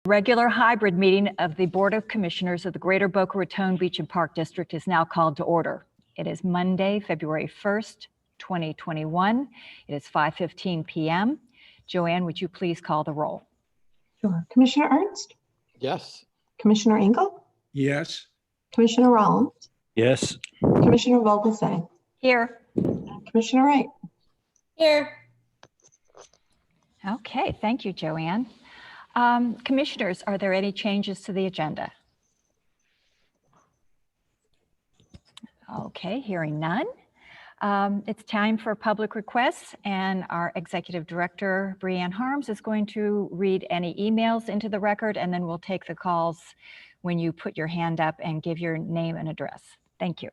Regular hybrid meeting of the Board of Commissioners of the Greater Boca Raton Beach and Park District is now called to order. It is Monday, February 1st, 2021. It is 5:15 p.m. Joanne, would you please call the roll? Sure. Commissioner Ernst? Yes. Commissioner Engel? Yes. Commissioner Rollins? Yes. Commissioner Vogelsang? Here. Commissioner Wright? Here. Okay, thank you, Joanne. Commissioners, are there any changes to the agenda? Okay, hearing none. It's time for public requests, and our Executive Director, Breanne Harms, is going to read any emails into the record, and then we'll take the calls when you put your hand up and give your name and address. Thank you.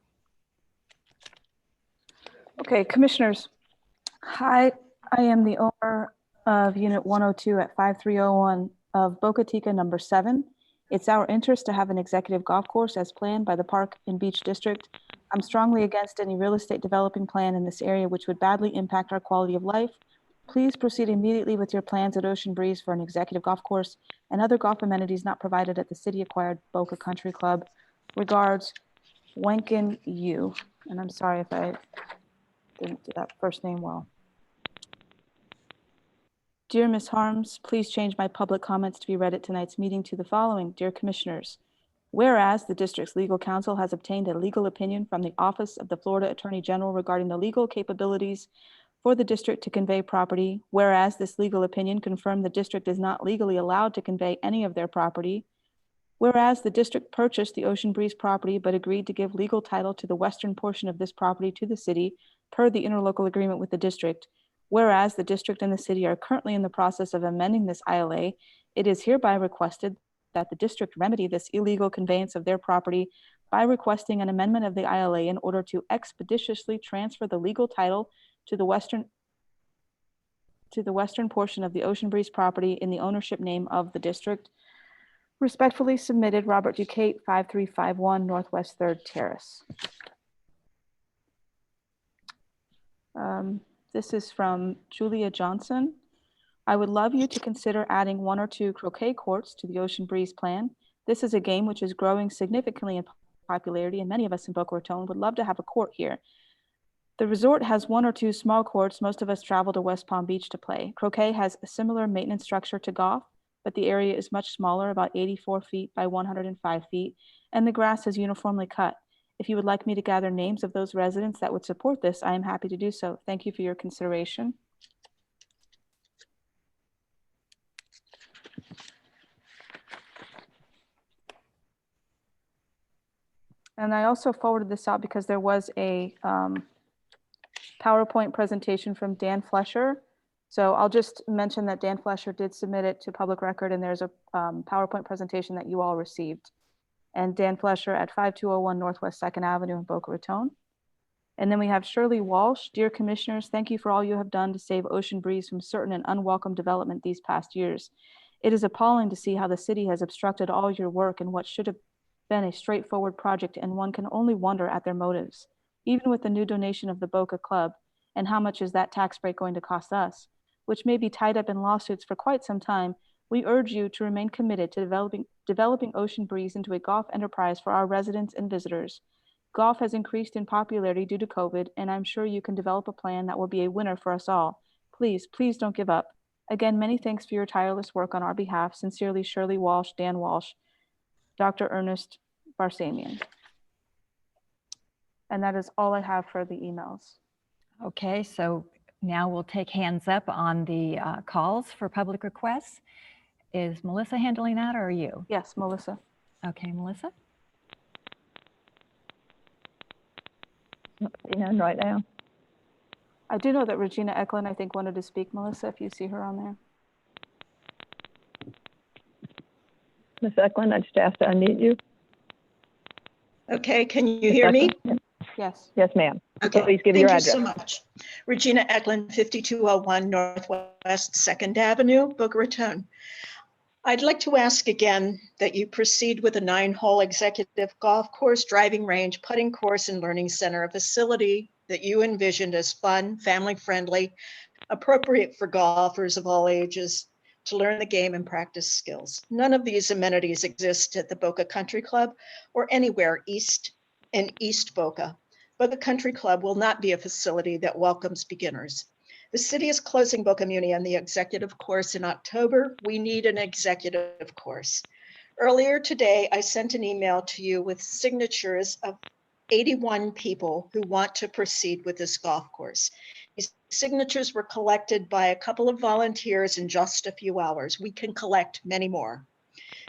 Okay, Commissioners. Hi, I am the owner of Unit 102 at 5301 of Boca Chica number 7. It's our interest to have an executive golf course as planned by the Park and Beach District. I'm strongly against any real estate developing plan in this area which would badly impact our quality of life. Please proceed immediately with your plans at Ocean Breeze for an executive golf course and other golf amenities not provided at the city-acquired Boca Country Club. Regards, Wenkin Yu. And I'm sorry if I didn't do that first name well. Dear Ms. Harms, please change my public comments to be read at tonight's meeting to the following. Dear Commissioners, whereas the district's legal counsel has obtained a legal opinion from the Office of the Florida Attorney General regarding the legal capabilities for the district to convey property, whereas this legal opinion confirmed the district is not legally allowed to convey any of their property, whereas the district purchased the Ocean Breeze property but agreed to give legal title to the western portion of this property to the city per the interlocal agreement with the district, whereas the district and the city are currently in the process of amending this ILA, it is hereby requested that the district remedy this illegal conveyance of their property by requesting an amendment of the ILA in order to expeditiously transfer the legal title to the western portion of the Ocean Breeze property in the ownership name of the district. Respectfully submitted, Robert Ducate, 5351 Northwest 3rd Terrace. This is from Julia Johnson. I would love you to consider adding 1 or 2 croquet courts to the Ocean Breeze plan. This is a game which is growing significantly in popularity, and many of us in Boca Raton would love to have a court here. The resort has 1 or 2 small courts. Most of us travel to West Palm Beach to play. Croquet has a similar maintenance structure to golf, but the area is much smaller, about 84 feet by 105 feet, and the grass is uniformly cut. If you would like me to gather names of those residents that would support this, I am happy to do so. Thank you for your consideration. And I also forwarded this out because there was a PowerPoint presentation from Dan Flesher. So I'll just mention that Dan Flesher did submit it to public record, and there's a PowerPoint presentation that you all received. And Dan Flesher at 5201 Northwest 2nd Avenue in Boca Raton. And then we have Shirley Walsh. Dear Commissioners, thank you for all you have done to save Ocean Breeze from certain and unwelcome development these past years. It is appalling to see how the city has obstructed all your work in what should have been a straightforward project, and one can only wonder at their motives. Even with the new donation of the Boca Club, and how much is that tax break going to cost us, which may be tied up in lawsuits for quite some time, we urge you to remain committed to developing Ocean Breeze into a golf enterprise for our residents and visitors. Golf has increased in popularity due to COVID, and I'm sure you can develop a plan that will be a winner for us all. Please, please don't give up. Again, many thanks for your tireless work on our behalf. Sincerely, Shirley Walsh, Dan Walsh, Dr. Ernest Barsamian. And that is all I have for the emails. Okay, so now we'll take hands up on the calls for public requests. Is Melissa handling that, or are you? Yes, Melissa. Okay, Melissa. Not seeing none right now. I do know that Regina Eklund, I think, wanted to speak. Melissa, if you see her on there. Ms. Eklund, I just asked to unmute you. Okay, can you hear me? Yes. Yes, ma'am. Okay, Please give thank your you address. so much. Regina Eklund, 5201 Northwest 2nd Avenue, Boca Raton. I'd like to ask again that you proceed with a 9-hole executive golf course, driving range, putting course, and learning center, a facility that you envisioned as fun, family-friendly, appropriate for golfers of all ages, to learn the game and practice skills. None of these amenities exist at the Boca Country Club or anywhere in East Boca. Boca Country Club will not be a facility that welcomes beginners. The city is closing Boca Muni on the executive course in October. We need an executive course. Earlier today, I sent an email to you with signatures of 81 people who want to proceed with this golf course. These signatures were collected by a couple of volunteers in just a few hours. We can collect many more.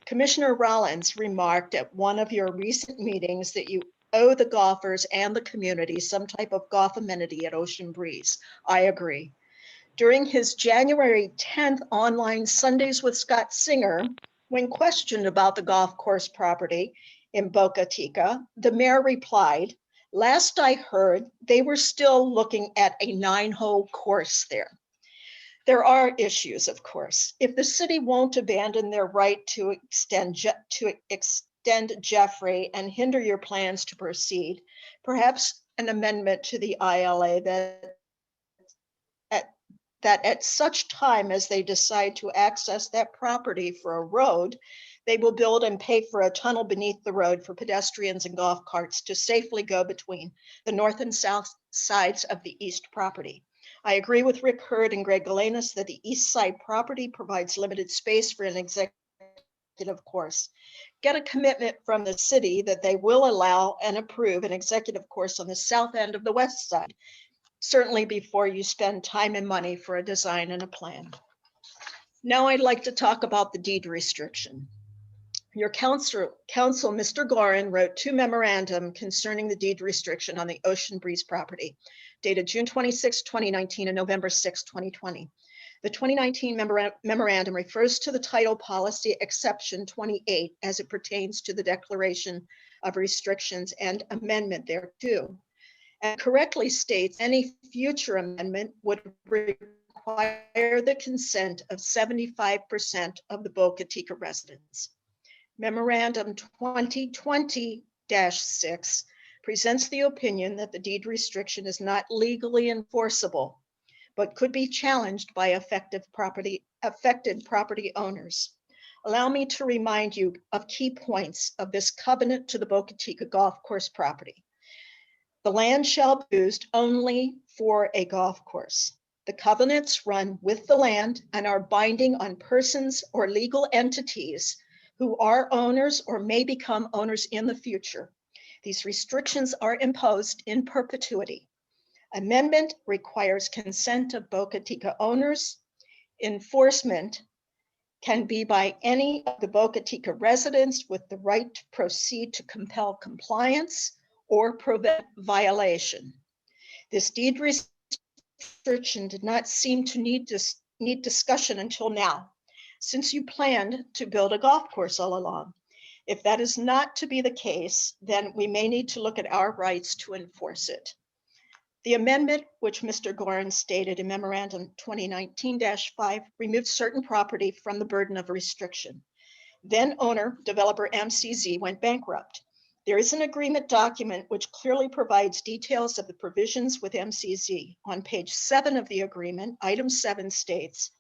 Commissioner Rollins remarked at one of your recent meetings that you owe the golfers and the community some type of golf amenity at Ocean Breeze. I agree. During his January 10th online Sundays with Scott Singer, when questioned about the golf course property in Boca Chica, the mayor replied, "Last I heard, they were still looking at a 9-hole course there." There are issues, of course. If the city won't abandon their right to extend Jeffrey and hinder your plans to proceed, perhaps an amendment to the ILA that at such time as they decide to access that property for a road, they will build and pay for a tunnel beneath the road for pedestrians and golf carts to safely go between the north and south sides of the east property. I agree with Rick Hurd and Greg Galenas that the east side property provides limited space for an executive course. Get a commitment from the city that they will allow and approve an executive course on the south end of the west side, certainly before you spend time and money for a design and a plan. Now I'd like to talk about the deed restriction. Your council, Mr. Gorin, wrote 2 memorandum concerning the deed restriction on the Ocean Breeze property, dated June 26, 2019 and November 6, 2020. The 2019 memorandum refers to the title policy exception 28 as it pertains to the declaration of restrictions and amendment thereto, and correctly states any future amendment would require the consent of 75% of the Boca Chica residents. Memorandum 2020-6 presents the opinion that the deed restriction is not legally enforceable, but could be challenged by affected property owners. Allow me to remind you of key points of this covenant to the Boca Chica golf course property. The land shall be used only for a golf course. The covenants run with the land and are binding on persons or legal entities who are owners or may become owners in the future. These restrictions are imposed in perpetuity. Amendment requires consent of Boca Chica owners. Enforcement can be by any of the Boca Chica residents with the right to proceed to compel compliance or prevent violation. This deed restriction did not seem to need discussion until now, since you planned to build a golf course all along. If that is not to be the case, then we may need to look at our rights to enforce it. The amendment, which Mr. Gorin stated in Memorandum 2019-5, removed certain property from the burden of restriction. Then owner, developer MCZ, went bankrupt. There is an agreement document which clearly provides details of the provisions with MCZ. On page 7 of the agreement, item 7 states,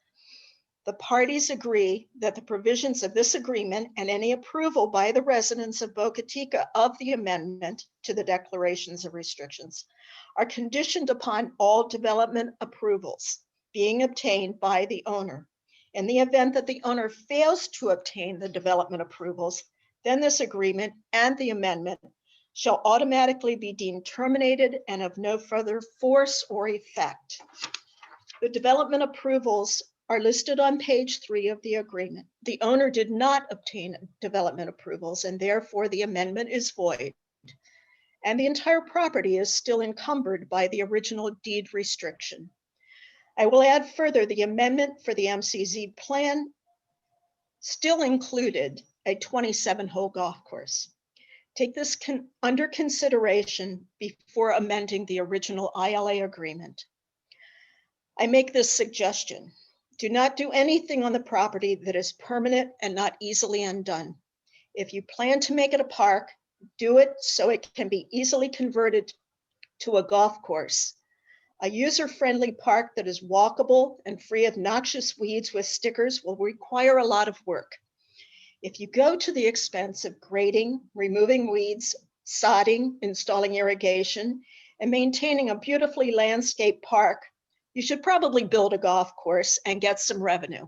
the parties agree that the provisions of this agreement and any approval by the residents of Boca Chica of the amendment to the declarations of restrictions are conditioned upon all development approvals being obtained by the owner. In the event that the owner fails to obtain the development approvals, then this agreement and the amendment shall automatically be deemed terminated and of no further force or effect. The development approvals are listed on page 3 of the agreement. The owner did not obtain development approvals, and therefore the amendment is void. And the entire property is still encumbered by the original deed restriction. I will add further, the amendment for the MCZ plan still included a 27-hole golf course. Take this under consideration before amending the original ILA agreement. I make this suggestion. Do not do anything on the property that is permanent and not easily undone. If you plan to make it a park, do it so it can be easily converted to a golf course. A user-friendly park that is walkable and free of noxious weeds with stickers will require a lot of work. If you go to the expense of grading, removing weeds, sodding, installing irrigation, and maintaining a beautifully landscaped park, you should probably build a golf course and get some revenue.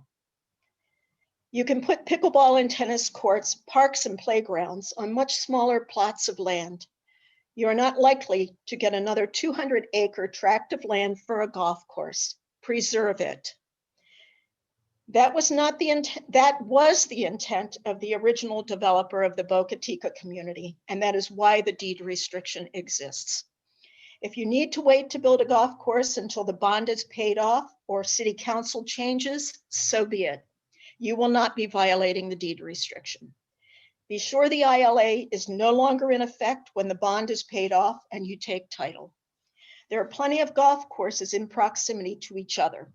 You can put pickleball and tennis courts, parks, and playgrounds on much smaller plots of land. You are not likely to get another 200-acre tract of land for a golf course. Preserve it. That was the intent of the original developer of the Boca Chica community, and that is why the deed restriction exists. If you need to wait to build a golf course until the bond is paid off or city council changes, so be it. You will not be violating the deed restriction. Be sure the ILA is no longer in effect when the bond is paid off and you take title. There are plenty of golf courses in proximity to each other.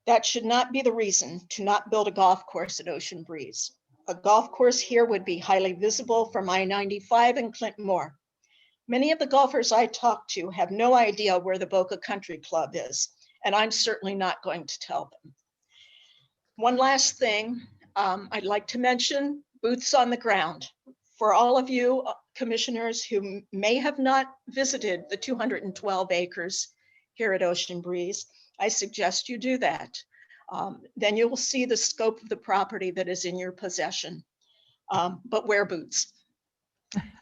That should not be the reason to not build a golf course at Ocean Breeze. A golf course here would be highly visible from I-95 and Clinton Moore. Many of the golfers I talk to have no idea where the Boca Country Club is, and I'm certainly not going to tell them. One last thing I'd like to mention, boots on the ground. For all of you commissioners who may have not visited the 212 acres here at Ocean Breeze, I suggest you do that. Then you will see the scope of the property that is in your possession, but wear boots.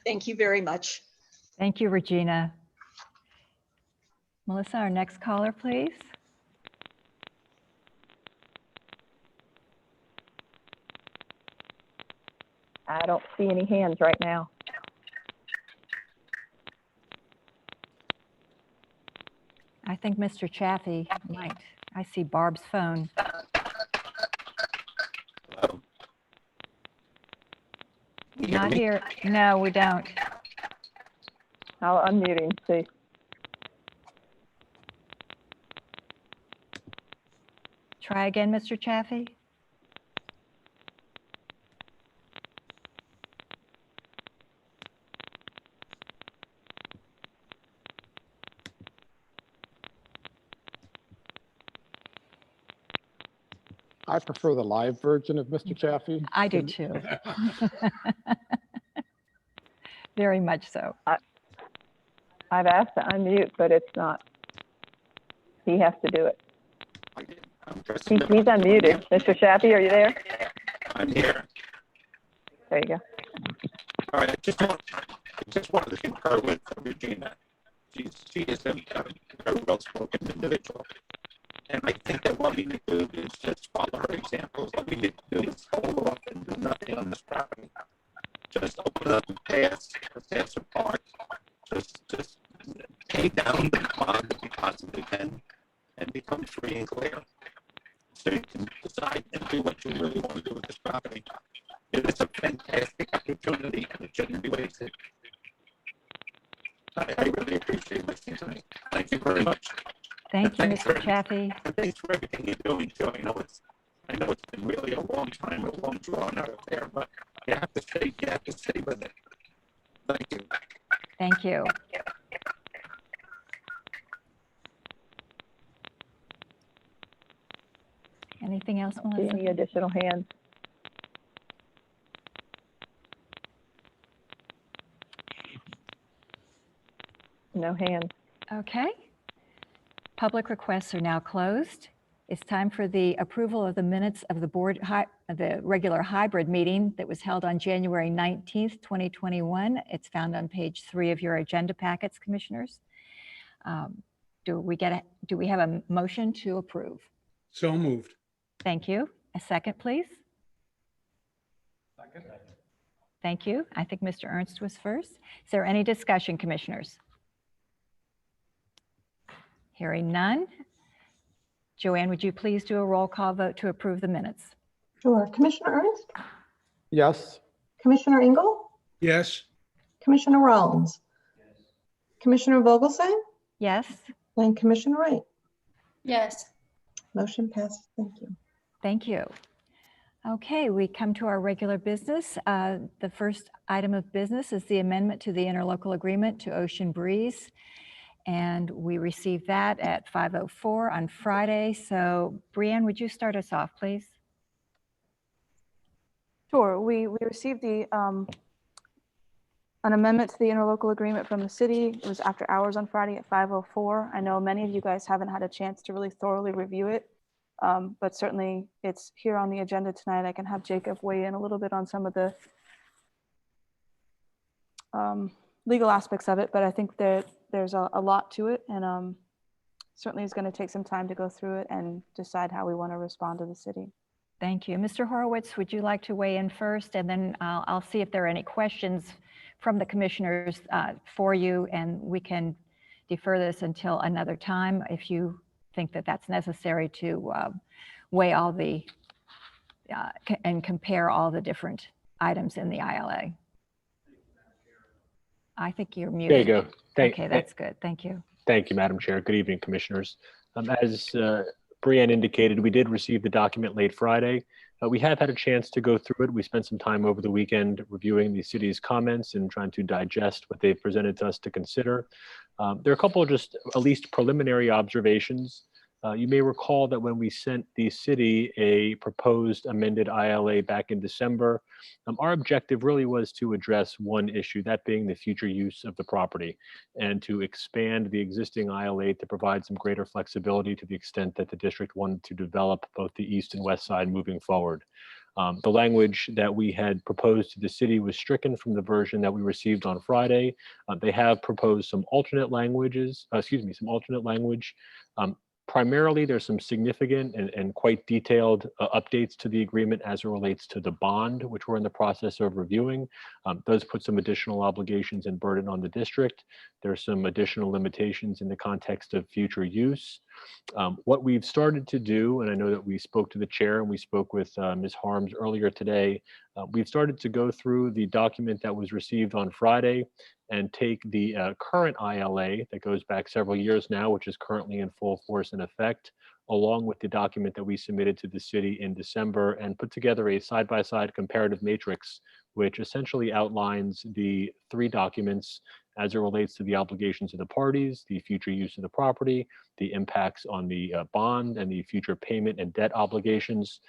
Thank you very much. Thank you, Regina. Melissa, our next caller, please. I don't see any hands right now. I think Mr. Chaffee might. I see Barb's phone. Not here. No, we don't. I'll unmute him, see. Try again, Mr. Chaffee. I prefer the live version of Mr. Chaffee. I do too. Very much so. I've asked to unmute, but it's not. He has to do it. He's unmuted. Mr. Chaffee, are you there? I'm here. There you go. All right, I just wanted to concur with Regina. She is a very well-spoken individual. And I think that what we need to do is just follow her examples. What we need to do is hold off and do nothing on this property. Just open up the paths of parks. Just take down the bond that we possibly can and become free and clear. So you can decide and do what you really want to do with this property. It is a fantastic opportunity and it shouldn't be wasted. I really appreciate listening to me. Thank you very much. Thank you, Mr. Chaffee. Thanks for everything you're doing, Joe. I know it's been really a long time, a long drawn out there, but you have to stay with it. Thank you. Thank you. Anything else, See Melissa? any additional hands? No hands. Okay. Public requests are now closed. It's time for the approval of the minutes of the regular hybrid meeting that was held on January 19th, 2021. It's found on page 3 of your agenda packets, commissioners. Do we have a motion to approve? So moved. Thank you. A second, please. Second. Thank you. I think Mr. Ernst was first. Is there any discussion, commissioners? Hearing none. Joanne, would you please do a roll call vote to approve the minutes? Sure. Commissioner Ernst, Yes. Commissioner Engel, Yes. Commissioner Rollins, Commissioner Vogelsang, Yes. and Commissioner Wright. Yes. Motion passes. Thank you. Thank you. Okay, we come to our regular business. The first item of business is the amendment to the interlocal agreement to Ocean Breeze. And we received that at 5:04 on Friday. So Brianne, would you start us off, please? Sure, we received an amendment to the interlocal agreement from the city. It was after hours on Friday at 5:04. I know many of you guys haven't had a chance to really thoroughly review it, but certainly it's here on the agenda tonight. I can have Jacob weigh in a little bit on some of the legal aspects of it, but I think that there's a lot to it, and certainly it's going to take some time to go through it and decide how we want to respond to the city. Thank you. Mr. Horowitz, would you like to weigh in first? And then I'll see if there are any questions from the commissioners for you, and we can defer this until another time if you think that that's necessary to weigh all the and compare all the different items in the ILA. I think you're muted. There you go. Okay, that's good. Thank you. Thank you, Madam Chair. Good evening, Commissioners. As Brianne indicated, we did receive the document late Friday. We have had a chance to go through it. We spent some time over the weekend reviewing the city's comments and trying to digest what they've presented to us to consider. There are a couple of just at least preliminary observations. You may recall that when we sent the city a proposed amended ILA back in December, our objective really was to address one issue, that being the future use of the property, and to expand the existing ILA to provide some greater flexibility to the extent that the district wanted to develop both the east and west side moving forward. The language that we had proposed to the city was stricken from the version that we received on Friday. They have proposed some alternate language. Primarily, there's some significant and quite detailed updates to the agreement as it relates to the bond, which we're in the process of reviewing. Does put some additional obligations and burden on the district. There's some additional limitations in the context of future use. What we've started to do, and I know that we spoke to the chair and we spoke with Ms. Harms earlier today, we've started to go through the document that was received on Friday and take the current ILA that goes back several years now, which is currently in full force and effect, along with the document that we submitted to the city in December, and put together a side-by-side comparative matrix, which essentially outlines the three documents as it relates to the obligations of the parties, the future use of the property, the impacts on the bond, and the future payment and debt obligations.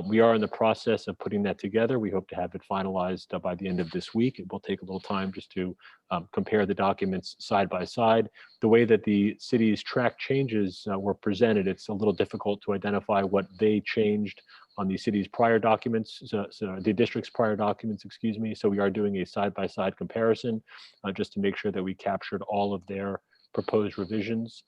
We are in the process of putting that together. We hope to have it finalized by the end of this week. It will take a little time just to compare the documents side by side. The way that the city's track changes were presented, it's a little difficult to identify what they changed on the city's prior documents, so the district's prior documents, excuse me. So we are doing a side-by-side comparison just to make sure that we captured all of their proposed revisions.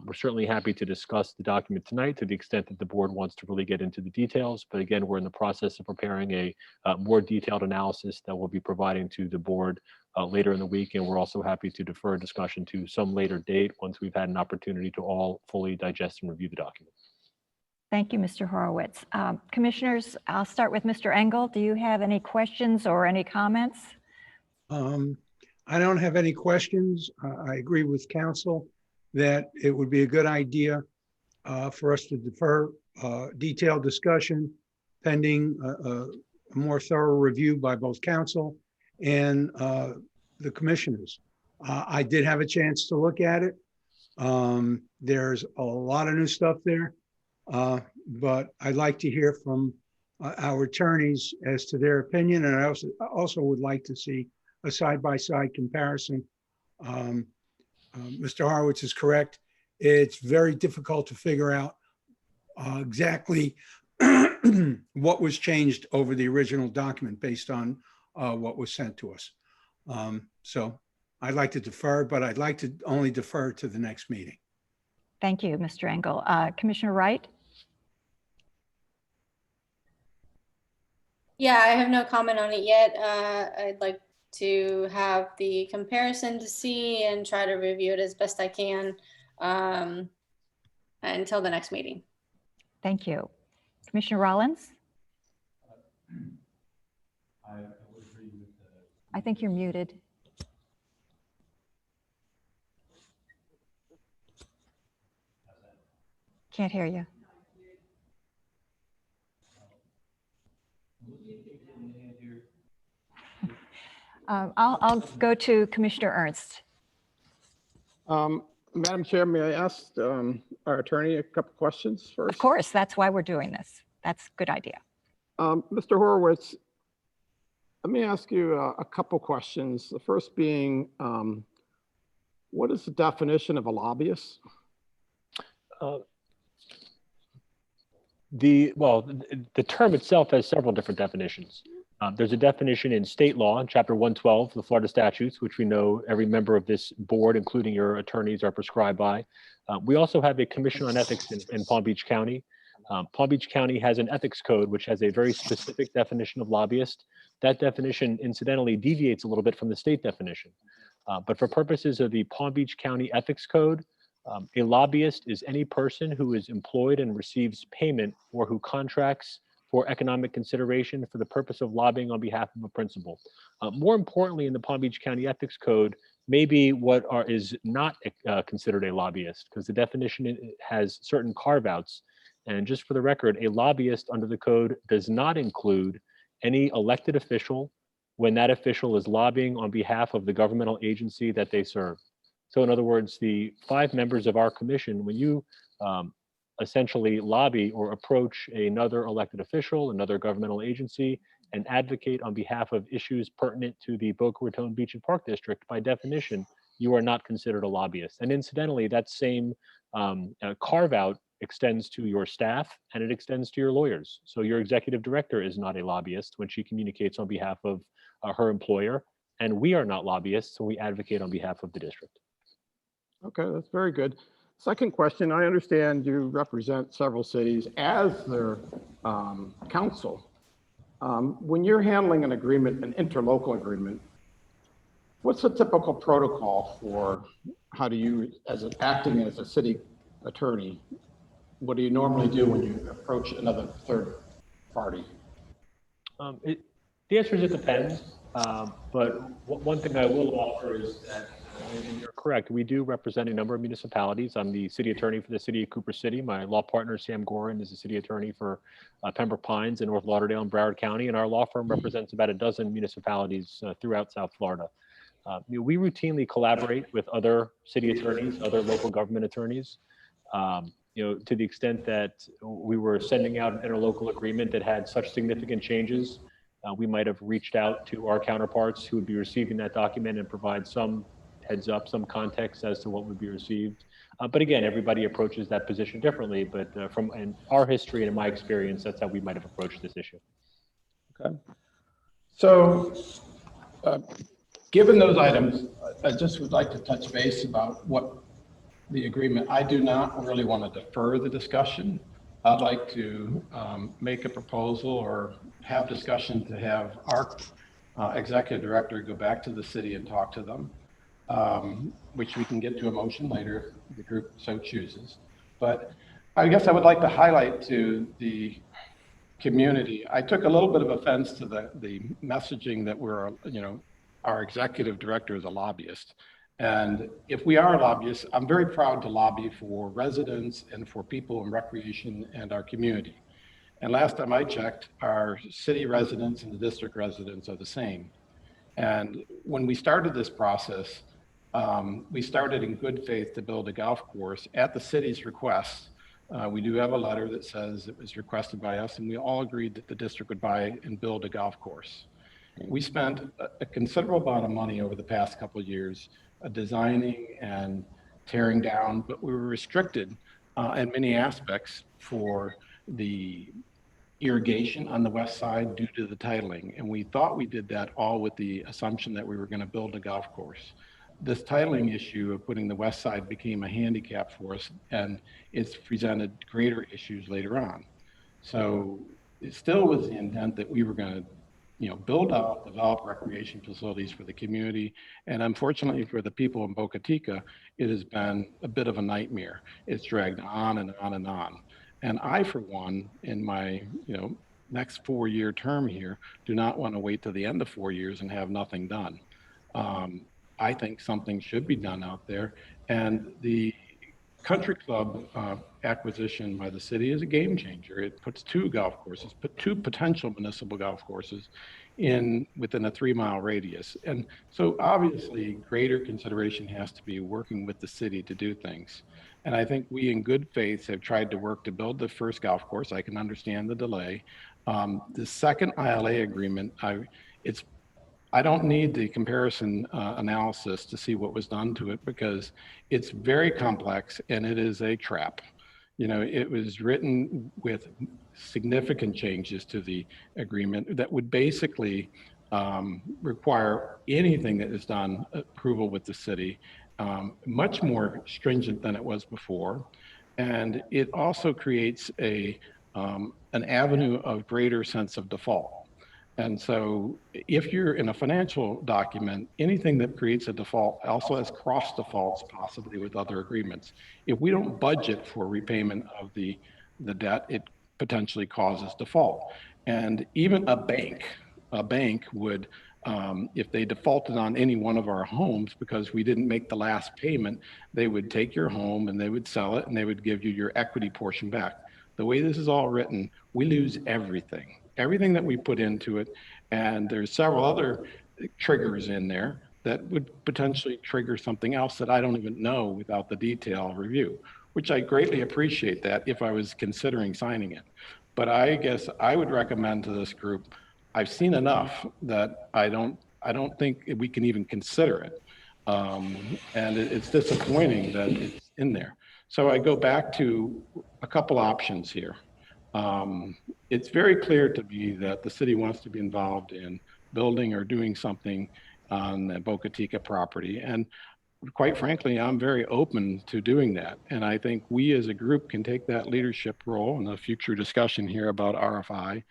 We're certainly happy to discuss the document tonight to the extent that the board wants to really get into the details. But again, we're in the process of preparing a more detailed analysis that we'll be providing to the board later in the week. And we're also happy to defer discussion to some later date once we've had an opportunity to all fully digest and review the document. Thank you, Mr. Horowitz. Commissioners, I'll start with Mr. Engel. Do you have any questions or any comments? I don't have any questions. I agree with council that it would be a good idea for us to defer detailed discussion pending a more thorough review by both council and the commissioners. I did have a chance to look at it. There's a lot of new stuff there. But I'd like to hear from our attorneys as to their opinion, and I also would like to see a side-by-side comparison. Mr. Horowitz is correct. It's very difficult to figure out exactly what was changed over the original document based on what was sent to us. So I'd like to defer, but I'd like to only defer to the next meeting. Thank you, Mr. Engel. Commissioner Wright? Yeah, I have no comment on it yet. I'd like to have the comparison to see and try to review it as best I can until the next meeting. Thank you. Commissioner Rollins? I think you're muted. Can't hear you. I'll go to Commissioner Ernst. Madam Chair, may I ask our attorney a couple questions first? Of course, that's why we're doing this. That's a good idea. Mr. Horowitz, let me ask you a couple questions. The first being, what is the definition of a lobbyist? The term itself has several different definitions. There's a definition in state law in Chapter 112, the Florida statutes, which we know every member of this board, including your attorneys, are prescribed by. We also have a Commission on Ethics in Palm Beach County. Palm Beach County has an ethics code, which has a very specific definition of lobbyist. That definition, incidentally, deviates a little bit from the state definition. But for purposes of the Palm Beach County Ethics Code, a lobbyist is any person who is employed and receives payment or who contracts for economic consideration for the purpose of lobbying on behalf of a principal. More importantly, in the Palm Beach County Ethics Code, maybe what is not considered a lobbyist, because the definition has certain carve-outs. And just for the record, a lobbyist under the code does not include any elected official when that official is lobbying on behalf of the governmental agency that they serve. So in other words, the 5 members of our commission, when you essentially lobby or approach another elected official, another governmental agency, and advocate on behalf of issues pertinent to the Boca Raton Beach and Park District, by definition, you are not considered a lobbyist. And incidentally, that same carve-out extends to your staff and it extends to your lawyers. So your executive director is not a lobbyist when she communicates on behalf of her employer, and we are not lobbyists, so we advocate on behalf of the district. Okay, that's very good. Second question, I understand you represent several cities as their council. When you're handling an agreement, an interlocal agreement, what's the typical protocol for how do you, acting as a city attorney, what do you normally do when you approach another third party? The answer is it depends. But one thing I will offer is that, and you're correct, we do represent a number of municipalities. I'm the city attorney for the city of Cooper City. My law partner, Sam Gorin, is the city attorney for Pembroke Pines and North Lauderdale and Broward County. And our law firm represents about a dozen municipalities throughout South Florida. We routinely collaborate with other city attorneys, other local government attorneys. To the extent that we were sending out an interlocal agreement that had such significant changes, we might have reached out to our counterparts who would be receiving that document and provide some heads up, some context as to what would be received. But again, everybody approaches that position differently, but from our history and in my experience, that's how we might have approached this issue. Okay. So given those items, I just would like to touch base about what the agreement. I do not really want to defer the discussion. I'd like to make a proposal or have discussion to have our executive director go back to the city and talk to them, which we can get to a motion later if the group so chooses. But I guess I would like to highlight to the community, I took a little bit of offense to the messaging that we're, our executive director is a lobbyist. And if we are lobbyists, I'm very proud to lobby for residents and for people in recreation and our community. And last time I checked, our city residents and the district residents are the same. And when we started this process, we started in good faith to build a golf course at the city's request. We do have a letter that says it was requested by us, and we all agreed that the district would buy and build a golf course. We spent a considerable amount of money over the past couple of years designing and tearing down, but we were restricted in many aspects for the irrigation on the west side due to the titling. And we thought we did that all with the assumption that we were going to build a golf course. This titling issue of putting the west side became a handicap for us, and it's presented greater issues later on. So it still was the intent that we were going to build out, develop recreation facilities for the community. And unfortunately for the people in Boca Chica, it has been a bit of a nightmare. It's dragged on and on and on. And I, for one, in my next 4-year term here, do not want to wait till the end of 4 years and have nothing done. I think something should be done out there. And the country club acquisition by the city is a game changer. It puts 2 golf courses, two potential municipal golf courses within a 3-mile radius. And so obviously greater consideration has to be working with the city to do things. And I think we in good faith have tried to work to build the first golf course. I can understand the delay. The second ILA agreement, I don't need the comparison analysis to see what was done to it, because it's very complex and it is a trap. You know, it was written with significant changes to the agreement that would basically require anything that is done approval with the city, much more stringent than it was before. And it also creates an avenue of greater sense of default. And so if you're in a financial document, anything that creates a default also has cross defaults possibly with other agreements. If we don't budget for repayment of the debt, it potentially causes default. And even a bank would, if they defaulted on any one of our homes because we didn't make the last payment, they would take your home and they would sell it and they would give you your equity portion back. The way this is all written, we lose everything that we put into it. And there's several other triggers in there that would potentially trigger something else that I don't even know without the detailed review, which I greatly appreciate that if I was considering signing it. But I guess I would recommend to this group, I've seen enough that I don't think we can even consider it. And it's disappointing that it's in there. So I go back to a couple options here. It's very clear to me that the city wants to be involved in building or doing something on the Boca Chica property. And quite frankly, I'm very open to doing that. And I think we as a group can take that leadership role in a future discussion here about RFI,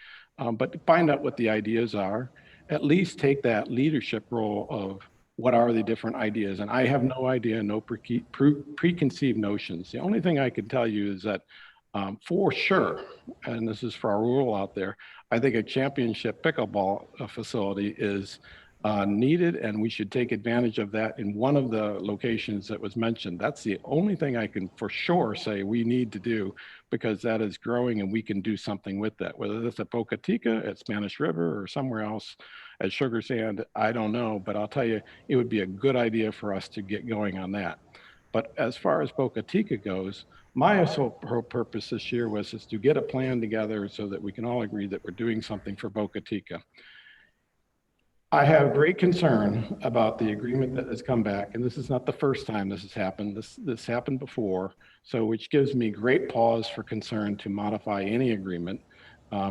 but find out what the ideas are, at least take that leadership role of what are the different ideas. And I have no idea, no preconceived notions. The only thing I can tell you is that for sure, and this is for our rural out there, I think a championship pickleball facility is needed, and we should take advantage of that in one of the locations that was mentioned. That's the only thing I can for sure say we need to do, because that is growing and we can do something with that. Whether that's at Boca Chica, at Spanish River, or somewhere else at Sugar Sand, I don't know, but I'll tell you, it would be a good idea for us to get going on that. But as far as Boca Chica goes, my sole purpose this year was to get a plan together so that we can all agree that we're doing something for Boca Chica. I have great concern about the agreement that has come back, and this is not the first time this has happened. This happened before, so which gives me great pause for concern to modify any agreement,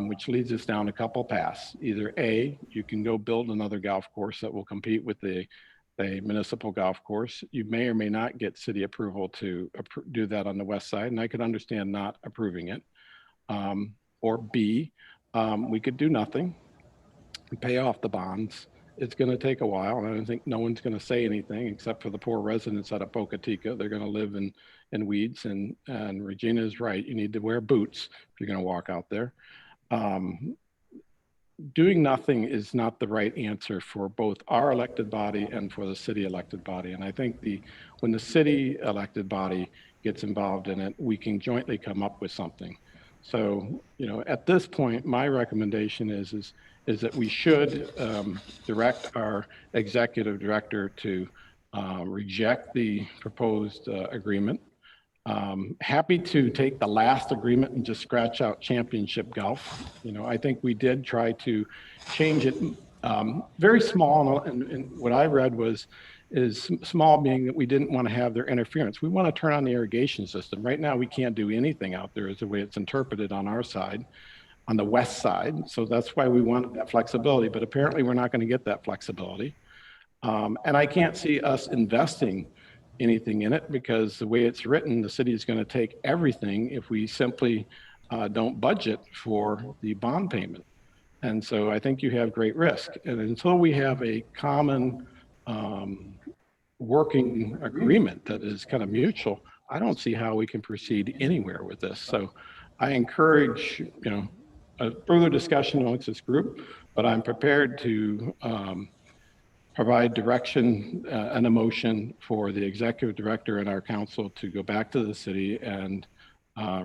which leads us down a couple paths. Either A, you can go build another golf course that will compete with the municipal golf course. You may or may not get city approval to do that on the west side, and I could understand not approving it. Or B, we could do nothing, pay off the bonds. It's going to take a while, and I don't think no one's going to say anything except for the poor residents out of Boca Chica. They're going to live in weeds, and Regina is right. You need to wear boots if you're going to walk out there. Doing nothing is not the right answer for both our elected body and for the city elected body. And I think when the city elected body gets involved in it, we can jointly come up with something. So, you know, at this point, my recommendation is that we should direct our executive director to reject the proposed agreement. Happy to take the last agreement and just scratch out championship golf. You know, I think we did try to change it very small, and what I read is small being that we didn't want to have their interference. We want to turn on the irrigation system. Right now, we can't do anything out there is the way it's interpreted on our side, on the west side. So that's why we wanted that flexibility, but apparently we're not going to get that flexibility. And I can't see us investing anything in it, because the way it's written, the city is going to take everything if we simply don't budget for the bond payment. And so I think you have great risk. And until we have a common working agreement that is kind of mutual, I don't see how we can proceed anywhere with this. So I encourage, you know, a further discussion amongst this group, but I'm prepared to provide direction and a motion for the executive director and our council to go back to the city and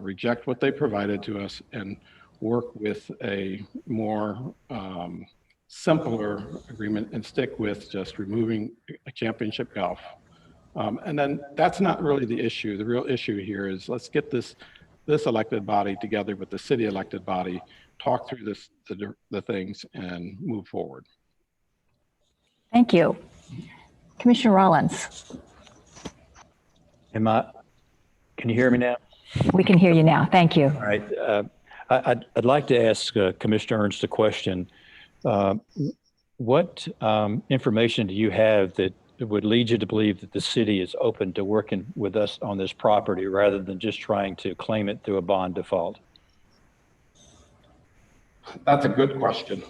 reject what they provided to us and work with a more simpler agreement and stick with just removing a championship golf. And then that's not really the issue. The real issue here is let's get this elected body together with the city elected body, talk through the things and move forward. Thank you. Commissioner Rollins, Can you hear me now? we can hear you now. Thank you. All right. I'd like to ask Commissioner Ernst a question. What information do you have that would lead you to believe that the city is open to working with us on this property rather than just trying to claim it through a bond default? That's a good question.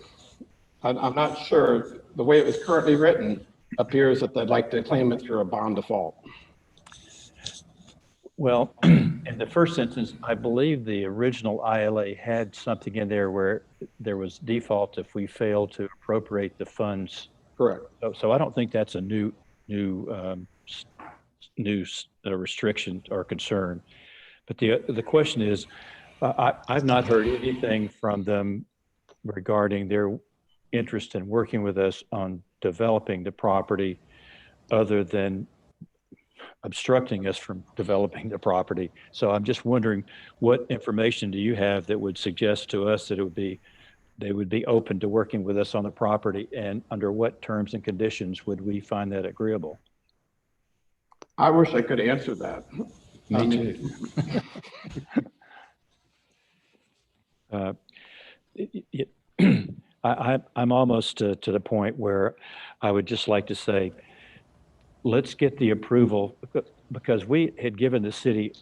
I'm not sure. The way it was currently written appears that they'd like to claim it through a bond default. Well, in the first instance, I believe the original ILA had something in there where there was default if we failed to appropriate the funds. Correct. So I don't think that's a new restriction or concern. But the question is, I've not heard anything from them regarding their interest in working with us on developing the property other than obstructing us from developing the property. So I'm just wondering, what information do you have that would suggest to us that they would be open to working with us on the property, and under what terms and conditions would we find that agreeable? I wish I could answer that. Me too. I'm almost to the point where I would just like to say, let's get the approval, because we had given the city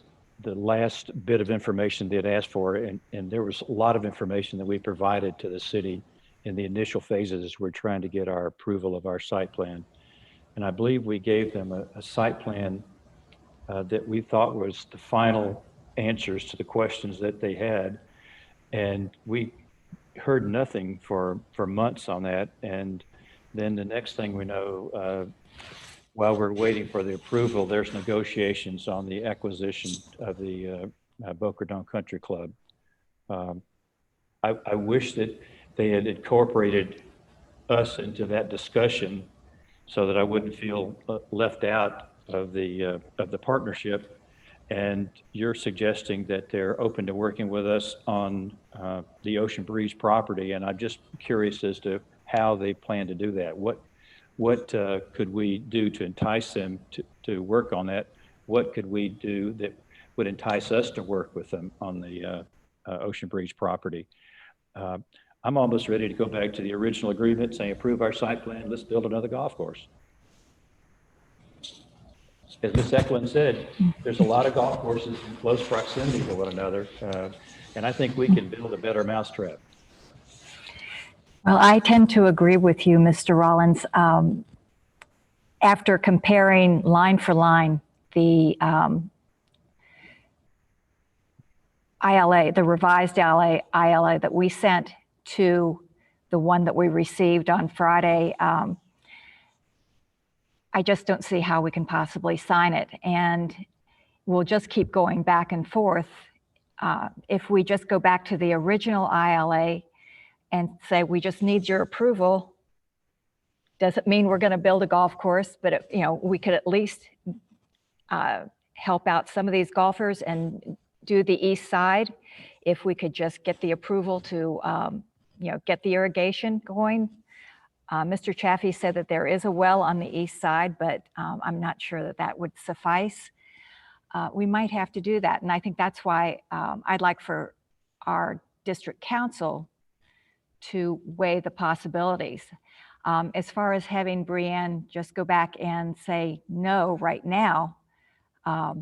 the last bit of information they had asked for, and there was a lot of information that we provided to the city in the initial phases as we're trying to get our approval of our site plan. And I believe we gave them a site plan that we thought was the final answers to the questions that they had. And we heard nothing for months on that. And then the next thing we know, while we're waiting for the approval, there's negotiations on the acquisition of the Boca Raton Country Club. I wish that they had incorporated us into that discussion so that I wouldn't feel left out of the partnership. And you're suggesting that they're open to working with us on the Ocean Breeze property, and I'm just curious as to how they plan to do that. What could we do to entice them to work on that? What could we do that would entice us to work with them on the Ocean Breeze property? I'm almost ready to go back to the original agreement, saying approve our site plan, let's build another golf course. As Ms. Eklund said, there's a lot of golf courses in close proximity to one another, and I think we can build a better mousetrap. Well, I tend to agree with you, Mr. Rollins. After comparing line for line the ILA, the revised ILA that we sent to the one that we received on Friday, I just don't see how we can possibly sign it. And we'll just keep going back and forth. If we just go back to the original ILA and say, we just need your approval, doesn't mean we're going to build a golf course, but we could at least help out some of these golfers and do the east side. If we could just get the approval to, get the irrigation going. Mr. Chaffee said that there is a well on the east side, but I'm not sure that that would suffice. We might have to do that. And I think that's why I'd like for our district council to weigh the possibilities. As far as having Brianne just go back and say no right now, I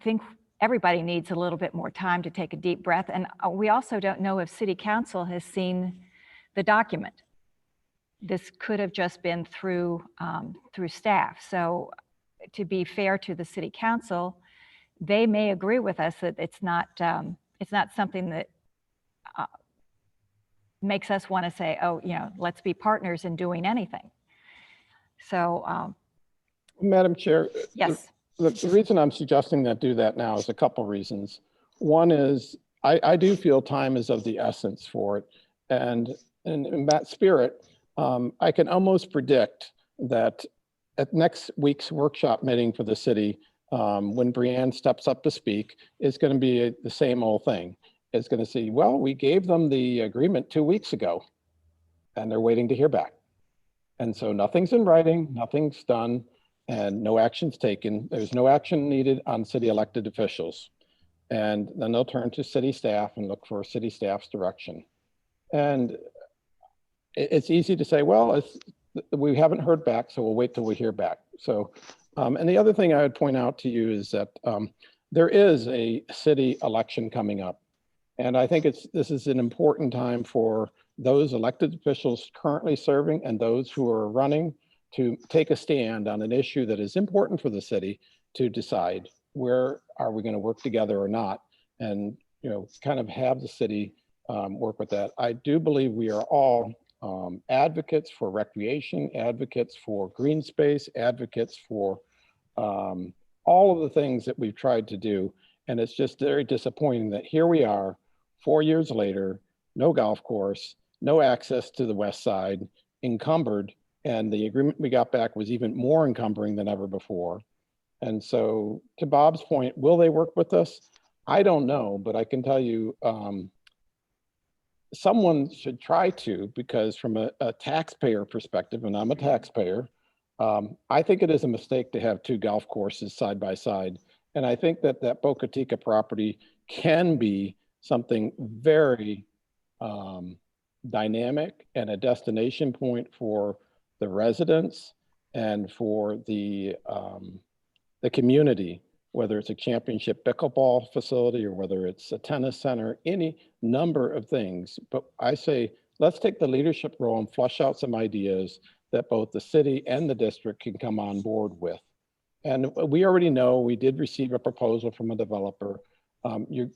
think everybody needs a little bit more time to take a deep breath. And we also don't know if City Council has seen the document. This could have just been through staff. So to be fair to the City Council, they may agree with us that it's not something that makes us want to say, oh, let's be partners in doing anything. So, Madam Chair. yes. The reason I'm suggesting that do that now is a couple reasons. One is I do feel time is of the essence for it. And in that spirit, I can almost predict that at next week's workshop meeting for the city, when Brianne steps up to speak, is going to be the same old thing. It's going to say, well, we gave them the agreement 2 weeks ago, and they're waiting to hear back. And so nothing's in writing, nothing's done, and no action's taken. There's no action needed on city elected officials. And then they'll turn to city staff and look for city staff's direction. And it's easy to say, well, we haven't heard back, so we'll wait till we hear back. So, and the other thing I would point out to you is that there is a city election coming up. And I think this is an important time for those elected officials currently serving and those who are running to take a stand on an issue that is important for the city to decide where are we going to work together or not, and kind of have the city work with that. I do believe we are all advocates for recreation, advocates for green space, advocates for all of the things that we've tried to do. And it's just very disappointing that here we are 4 years later, no golf course, no access to the west side, encumbered, and the agreement we got back was even more encumbering than ever before. And so to Bob's point, will they work with us? I don't know, but I can tell you someone should try to, because from a taxpayer perspective, and I'm a taxpayer, I think it is a mistake to have two golf courses side by side. And I think that Boca Chica property can be something very dynamic and a destination point for the residents and for the community, whether it's a championship pickleball facility or whether it's a tennis center, any number of things. But I say, let's take the leadership role and flush out some ideas that both the city and the district can come on board with. And we already know we did receive a proposal from a developer.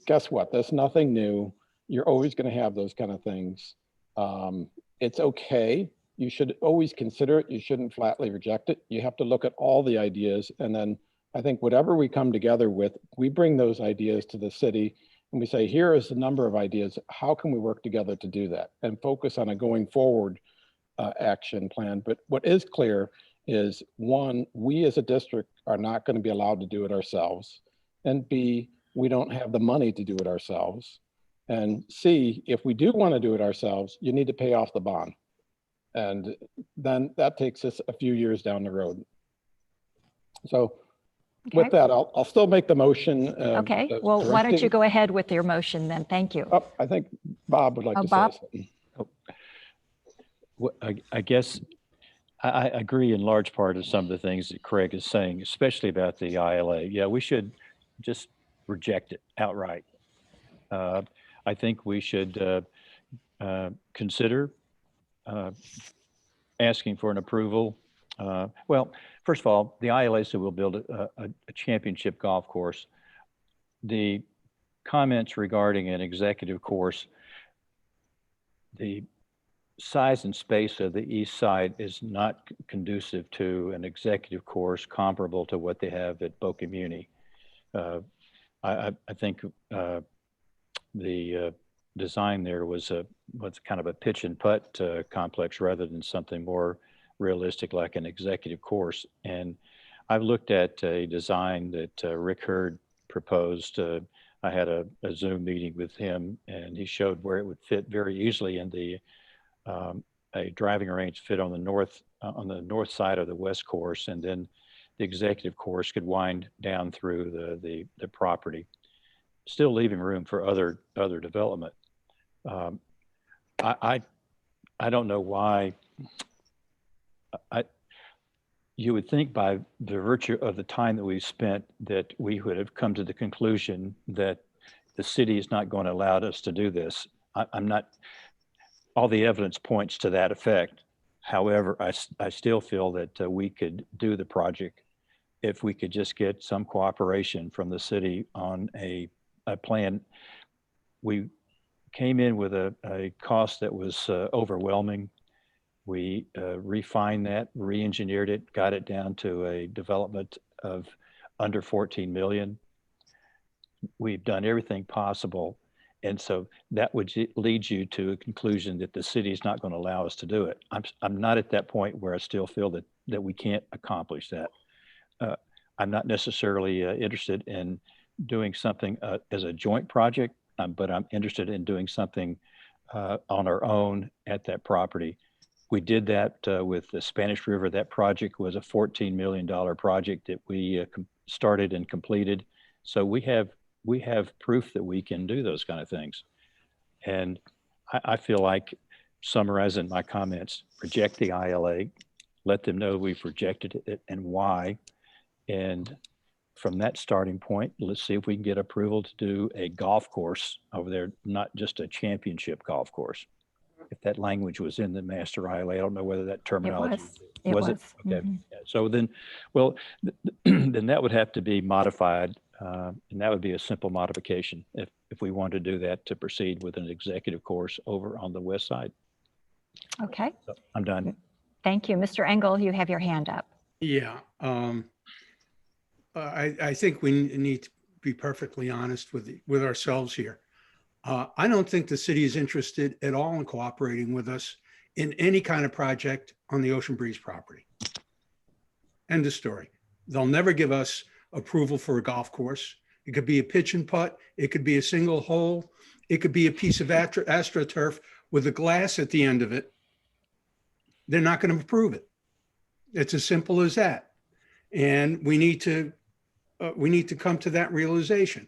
Guess what? That's nothing new. You're always going to have those kind of things. It's okay. You should always consider it. You shouldn't flatly reject it. You have to look at all the ideas. And then I think whatever we come together with, we bring those ideas to the city and we say, here is a number of ideas. How can we work together to do that and focus on a going forward action plan? But what is clear is, one, we as a district are not going to be allowed to do it ourselves. And B, we don't have the money to do it ourselves. And C, if we do want to do it ourselves, you need to pay off the bond. And then that takes us a few years down the road. So with that, I'll still make the motion. Okay, well, why don't you go ahead with your motion then? Thank you. Oh, I think Bob would like to Bob? say something. Well, I guess I agree in large part of some of the things that Craig is saying, especially about the ILA. Yeah, we should just reject it outright. I think we should consider asking for an approval. Well, first of all, the ILA said we'll build a championship golf course. The comments regarding an executive course, the size and space of the east side is not conducive to an executive course comparable to what they have at Boca Muni. I think the design there was kind of a pitch and putt complex rather than something more realistic like an executive course. And I've looked at a design that Rick Hurd proposed. I had a Zoom meeting with him and he showed where it would fit very easily in the a driving range fit on the north side of the west course, and then the executive course could wind down through the property, still leaving room for other development. I don't know why. You would think by the virtue of the time that we've spent that we would have come to the conclusion that the city is not going to allow us to do this. I'm not. All the evidence points to that effect. However, I still feel that we could do the project if we could just get some cooperation from the city on a plan. We came in with a cost that was overwhelming. We refined that, re-engineered it, got it down to a development of under 14 million. We've done everything possible. And so that would lead you to a conclusion that the city is not going to allow us to do it. I'm not at that point where I still feel that we can't accomplish that. I'm not necessarily interested in doing something as a joint project, but I'm interested in doing something on our own at that property. We did that with the Spanish River. That project was a $14 million project that we started and completed. So we have proof that we can do those kind of things. And I feel like, summarizing my comments, reject the ILA, let them know we've rejected it and why. And from that starting point, let's see if we can get approval to do a golf course over there, not just a championship golf course. If that language was in the master ILA, I don't know whether that terminology was. it? Okay. Mhm. Yeah. So then, well, then that would have to be modified, and that would be a simple modification if we wanted to do that, to proceed with an executive course over on the west side. Okay, So I'm done. thank you. Mr. Engel, you have your hand up. Yeah. I think we need to be perfectly honest with ourselves here. I don't think the city is interested at all in cooperating with us in any kind of project on the Ocean Breeze property. End of story. They'll never give us approval for a golf course. It could be a pitch and putt. It could be a single hole. It could be a piece of AstroTurf with a glass at the end of it. They're not going to approve it. It's as simple as that. And we need to come to that realization.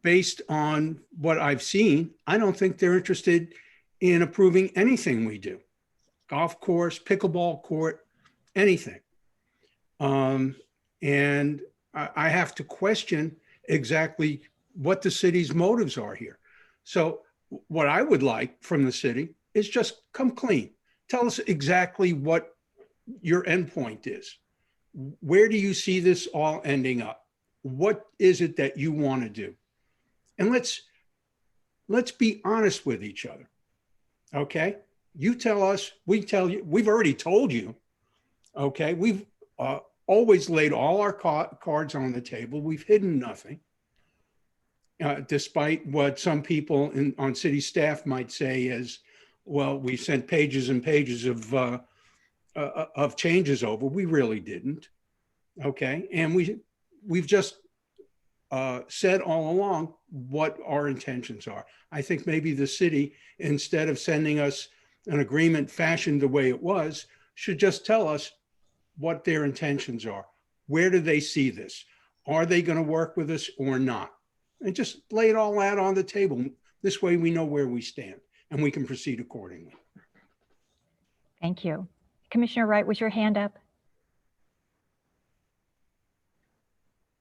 Based on what I've seen, I don't think they're interested in approving anything we do. Golf course, pickleball court, anything. And I have to question exactly what the city's motives are here. So what I would like from the city is just come clean. Tell us exactly what your endpoint is. Where do you see this all ending up? What is it that you want to do? And let's be honest with each other. Okay? You tell us, we tell you, we've already told you. Okay? We've always laid all our cards on the table. We've hidden nothing. Despite what some people on city staff might say as, well, we sent pages and pages of changes over. We really didn't. Okay? And we've just said all along what our intentions are. I think maybe the city, instead of sending us an agreement fashioned the way it was, should just tell us what their intentions are. Where do they see this? Are they going to work with us or not? And just lay it all out on the table. This way we know where we stand and we can proceed accordingly. Thank you. Commissioner Wright, was your hand up?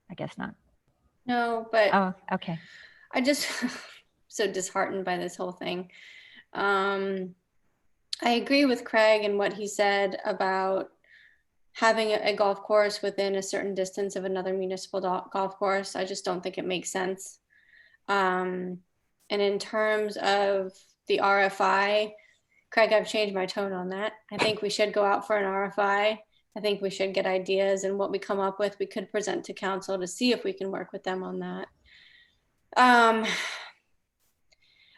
I guess not. No, but Oh, okay. I just so disheartened by this whole thing. I agree with Craig and what he said about having a golf course within a certain distance of another municipal golf course. I just don't think it makes sense. And in terms of the RFI, Craig, I've changed my tone on that. I think we should go out for an RFI. I think we should get ideas, and what we come up with, we could present to council to see if we can work with them on that.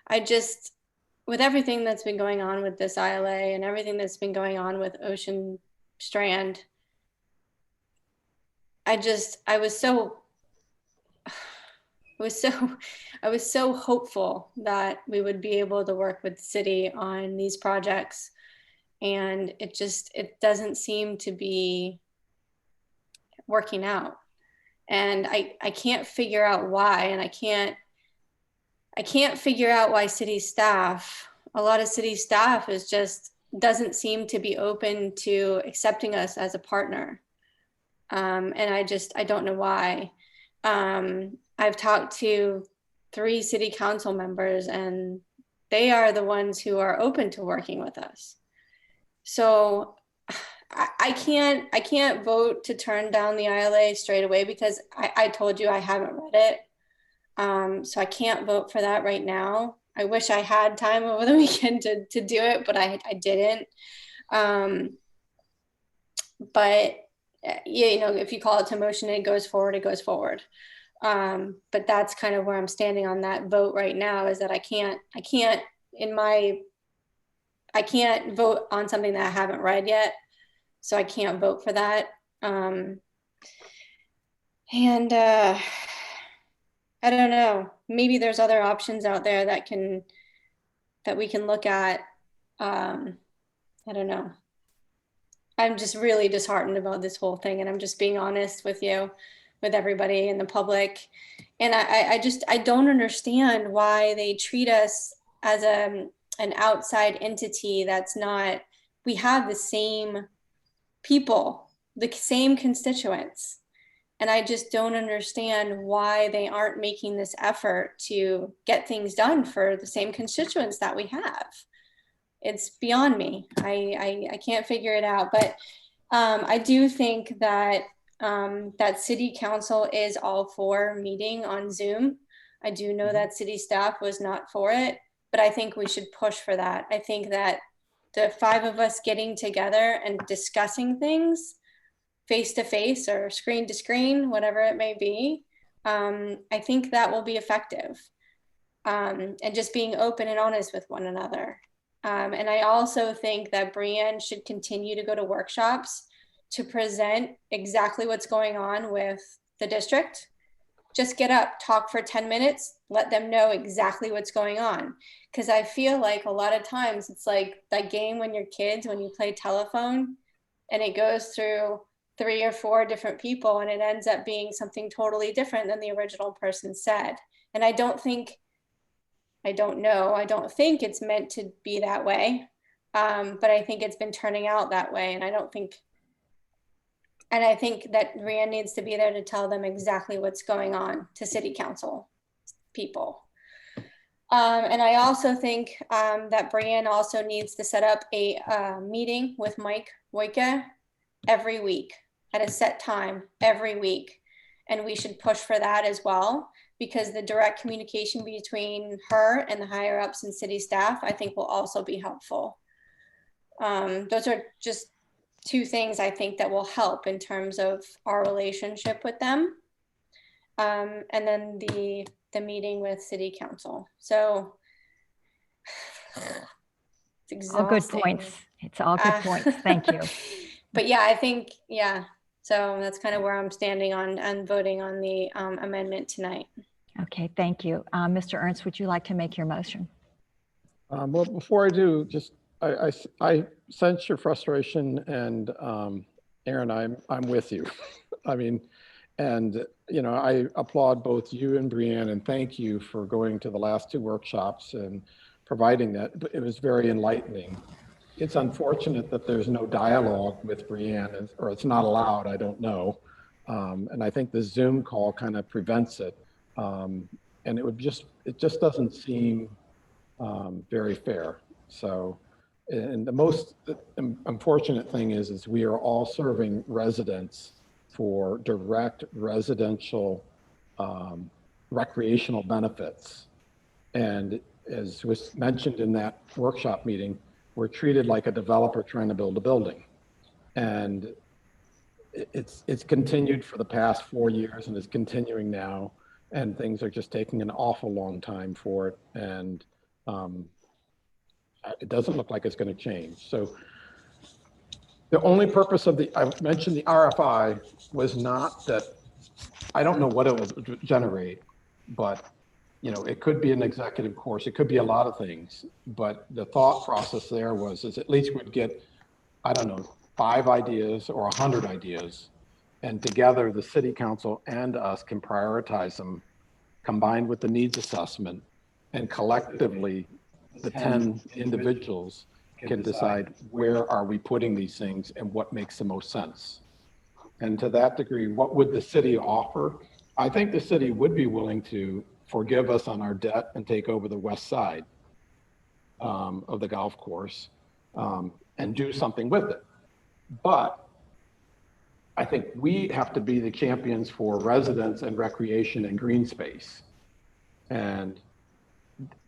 I just, with everything that's been going on with this ILA and everything that's been going on with Ocean Strand, I was so hopeful that we would be able to work with the city on these projects. And it doesn't seem to be working out. And I can't figure out why. And I can't figure out why a lot of city staff doesn't seem to be open to accepting us as a partner. And I don't know why. I've talked to 3 city council members, and they are the ones who are open to working with us. So I can't vote to turn down the ILA straight away because I told you I haven't read it. So I can't vote for that right now. I wish I had time over the weekend to do it, but I didn't. But yeah, if you call it to motion, it goes forward, it goes forward. But that's kind of where I'm standing on that vote right now, is that I can't vote on something that I haven't read yet. So I can't vote for that. I don't know, maybe there's other options out there that we can look at. I don't know. I'm just really disheartened about this whole thing, and I'm just being honest with you, with everybody in the public. And I don't understand why they treat us as an outside entity that's not, we have the same people, the same constituents. And I just don't understand why they aren't making this effort to get things done for the same constituents that we have. It's beyond me. I can't figure it out. But I do think that that city council is all for meeting on Zoom. I do know that city staff was not for it, but I think we should push for that. I think that the 5 of us getting together and discussing things face to face or screen to screen, whatever it may be, I think that will be effective. And just being open and honest with one another. And I also think that Brianne should continue to go to workshops to present exactly what's going on with the district. Just get up, talk for 10 minutes, let them know exactly what's going on. Because I feel like a lot of times it's like that game when you're kids, when you play telephone and it goes through 3 or 4 different people and it ends up being something totally different than the original person said. And I don't think it's meant to be that way. But I think it's been turning out that way. And I think that Brianne needs to be there to tell them exactly what's going on to city council people. And I also think that Brianne also needs to set up a meeting with Mike Woike every week at a set time every week. And we should push for that as well, because the direct communication between her and the higher ups and city staff, I think will also be helpful. Those are just 2 things I think that will help in terms of our relationship with them. And then the meeting with city council. So it's exhausting. All good points. It's all good points. Thank you. But yeah, I think, yeah. So that's kind of where I'm standing on voting on the amendment tonight. Okay, thank you. Mr. Ernst, would you like to make your motion? Well, before I do, just I sense your frustration, and Aaron, I'm with you. I mean, and you know, I applaud both you and Brianne, and thank you for going to the last 2 workshops and providing that. It was very enlightening. It's unfortunate that there's no dialogue with Brianne, or it's not allowed, I don't know. And I think the Zoom call kind of prevents it. And it just doesn't seem very fair. So, and the most unfortunate thing is we are all serving residents for direct residential recreational benefits. And as was mentioned in that workshop meeting, we're treated like a developer trying to build a building. And it's continued for the past 4 years and is continuing now. And things are just taking an awful long time for it. And it doesn't look like it's going to change. So the only purpose of I mentioned the RFI was not that, I don't know what it will generate, but you know, it could be an executive course. It could be a lot of things, but the thought process there is at least we'd get, I don't know, 5 ideas or 100 ideas, and together the city council and us can prioritize them, combined with the needs assessment, and collectively the 10 individuals can decide where are we putting these things and what makes the most sense. And to that degree, what would the city offer? I think the city would be willing to forgive us on our debt and take over the west side of the golf course and do something with it. But I think we have to be the champions for residents and recreation and green space. And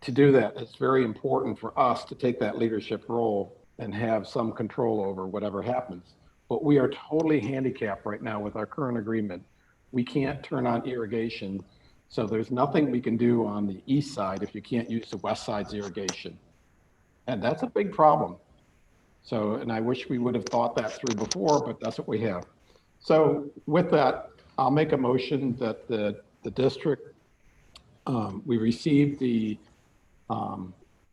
to do that, it's very important for us to take that leadership role and have some control over whatever happens. But we are totally handicapped right now with our current agreement we can't turn on irrigation. So there's nothing we can do on the east side if you can't use the west side's irrigation. And that's a big problem. So, and I wish we would have thought that through before, but that's what we have. So with that, I'll make a motion that the district, we received the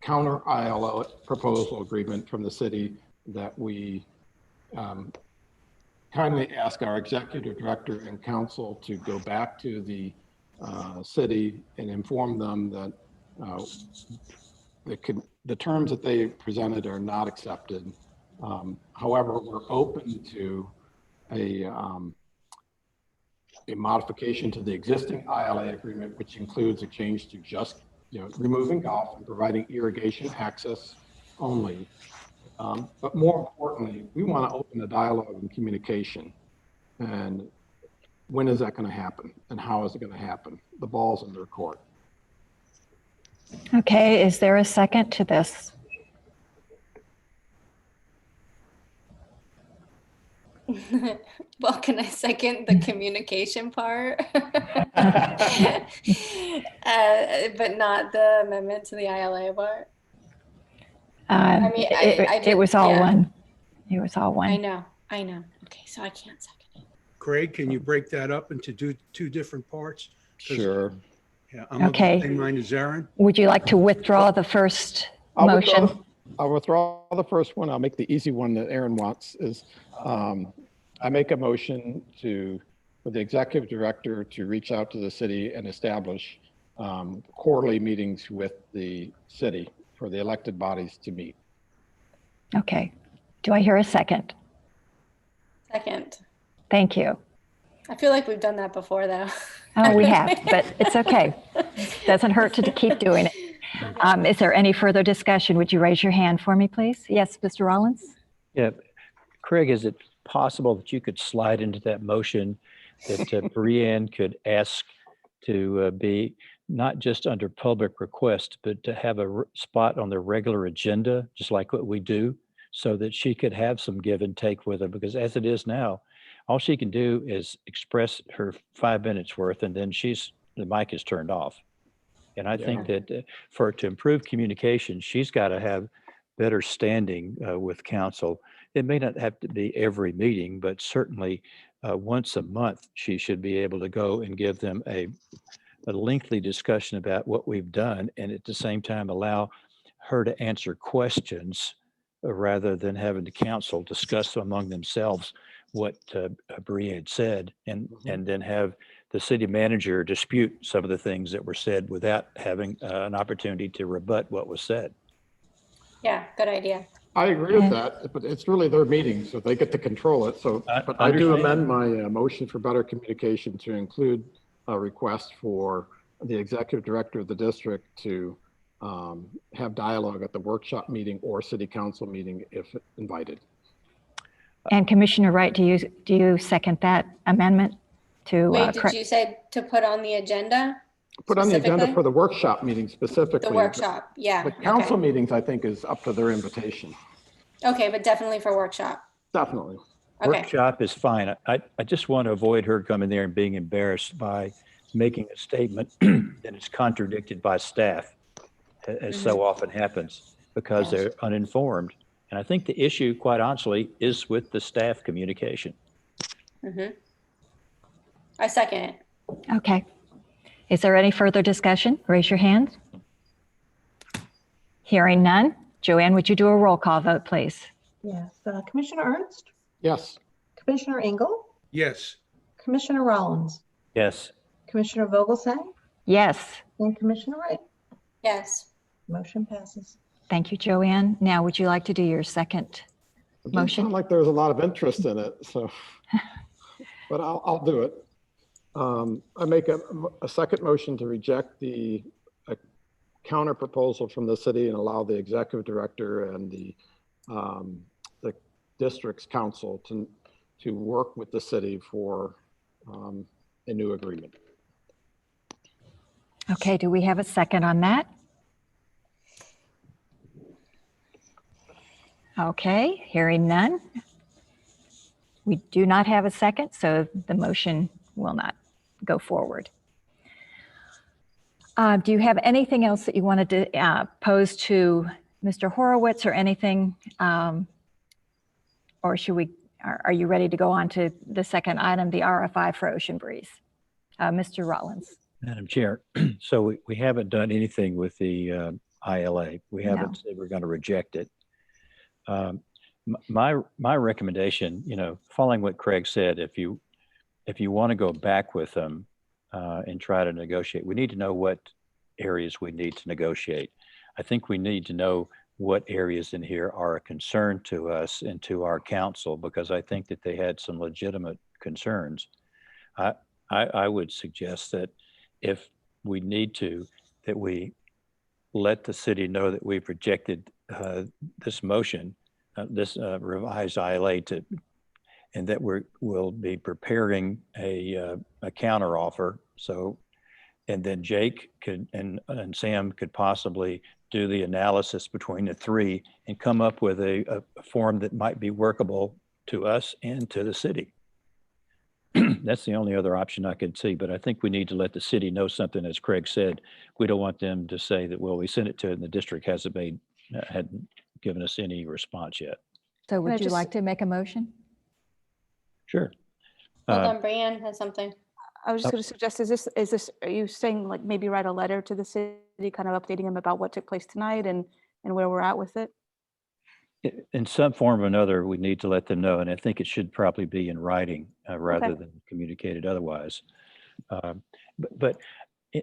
counter ILO proposal agreement from the city, that we kindly ask our executive director and council to go back to the city and inform them that the terms that they presented are not accepted. However, we're open to a modification to the existing ILA agreement, which includes a change to just removing golf and providing irrigation access only. But more importantly, we want to open a dialogue and communication. And when is that going to happen? And how is it going to happen? The ball's in their court. Okay, is there a second to this? Well, can I second the communication part? But not the amendment to the ILA part? I mean, It was all yeah. one. It was all one. I know. Okay, so I can't second it. Craig, can you break that up into two different parts? 'Cause, Sure. Yeah, I'm of the Okay. same mind as Aaron. Would you like to withdraw the first motion? I'll withdraw the first one. I'll make the easy one that Aaron wants is, I make a motion for the executive director to reach out to the city and establish quarterly meetings with the city for the elected bodies to meet. Okay. Do I hear a second? Second. Thank you. I feel like we've done that before, though. Oh, we have, but it's okay. Doesn't hurt to keep doing it. Is there any further discussion? Would you raise your hand for me, please? Yes, Mr. Rollins? Yeah, Craig, is it possible that you could slide into that motion that Brianne could ask to be not just under public request, but to have a spot on the regular agenda, just like what we do, so that she could have some give and take with her? Because as it is now, all she can do is express her 5 minutes worth, and then the mic is turned off. And I think that to improve communication, she's got to have better standing with council. It may not have to be every meeting, but certainly once a month, she should be able to go and give them a lengthy discussion about what we've done, and at the same time allow her to answer questions rather than having the council discuss among themselves what Brianne said, and then have the city manager dispute some of the things that were said without having an opportunity to rebut what was said. Yeah, good idea. I agree with that, but it's really their meeting, so they get to control it. So, but I do amend my motion for better communication to include a request for the executive director of the district to have dialogue at the workshop meeting or city council meeting if invited. And Commissioner Wright, do you second that amendment to? Wait, did you say to put on the agenda? Put on the agenda Specifically? for the workshop meeting specifically. The workshop, yeah. The council meetings, I think, is up to their invitation. Okay, but definitely for workshop. Definitely. Okay. Workshop is fine. I just want to avoid her coming there and being embarrassed by making a statement that is contradicted by staff, as so often happens, because they're uninformed. And I think the issue, quite honestly, is with the staff communication. I second it. Okay. Is there any further discussion? Raise your hand. Hearing none. Joanne, would you do a roll call vote, please? Yes. Commissioner Ernst? Yes. Commissioner Engel? Yes. Commissioner Rollins? Yes. Commissioner Vogelsang? Yes. And Commissioner Wright? Yes. Motion passes. Thank you, Joanne. Now, would you like to do your second It didn't motion? sound like there was a lot of interest in it, so, but I'll do it. I make a second motion to reject the counter proposal from the city and allow the executive director and the district's council to work with the city for a new agreement. Okay, do we have a second on that? Okay, hearing none. We do not have a second, so the motion will not go forward. Do you have anything else that you wanted to pose to Mr. Horowitz or anything? Or should we, are you ready to go on to the second item, the RFI for Ocean Breeze? Mr. Rollins. Madam Chair, so we haven't done anything with the ILA. We haven't No. said we're going to reject it. My recommendation, following what Craig said, if you want to go back with them and try to negotiate, we need to know what areas we need to negotiate. I think we need to know what areas in here are a concern to us and to our council, because I think that they had some legitimate concerns. I would suggest that if we need to, that we let the city know that we've rejected this motion, this revised ILA, and that we'll be preparing a counter offer. So, and then Jake could and Sam could possibly do the analysis between the three and come up with a form that might be workable to us and to the city. That's the only other option I could see, but I think we need to let the city know something. As Craig said, we don't want them to say that, well, we sent it to it and the district hadn't given us any response yet. So I would you just- like to make a motion? Sure. Hold on, Brianne has something. I was just going to suggest, are you saying like maybe write a letter to the city, kind of updating them about what took place tonight and where we're at with it? In some form or another, we need to let them know, and I think it should probably be in writing rather than communicated otherwise. But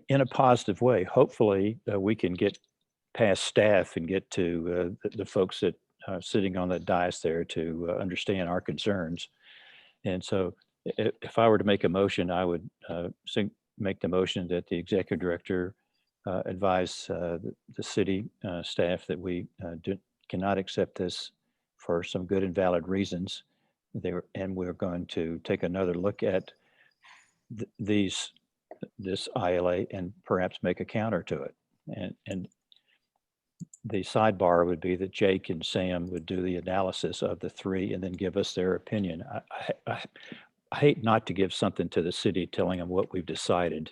in a positive way, hopefully we can get past staff and get to the folks that are sitting on the dais there to understand our concerns. And so if I were to make a motion, I would make the motion that the executive director advise the city staff that we cannot accept this for some good and valid reasons. And we're going to take another look at this ILA and perhaps make a counter to it. And the sidebar would be that Jake and Sam would do the analysis of the three and then give us their opinion. I hate not to give something to the city telling them what we've decided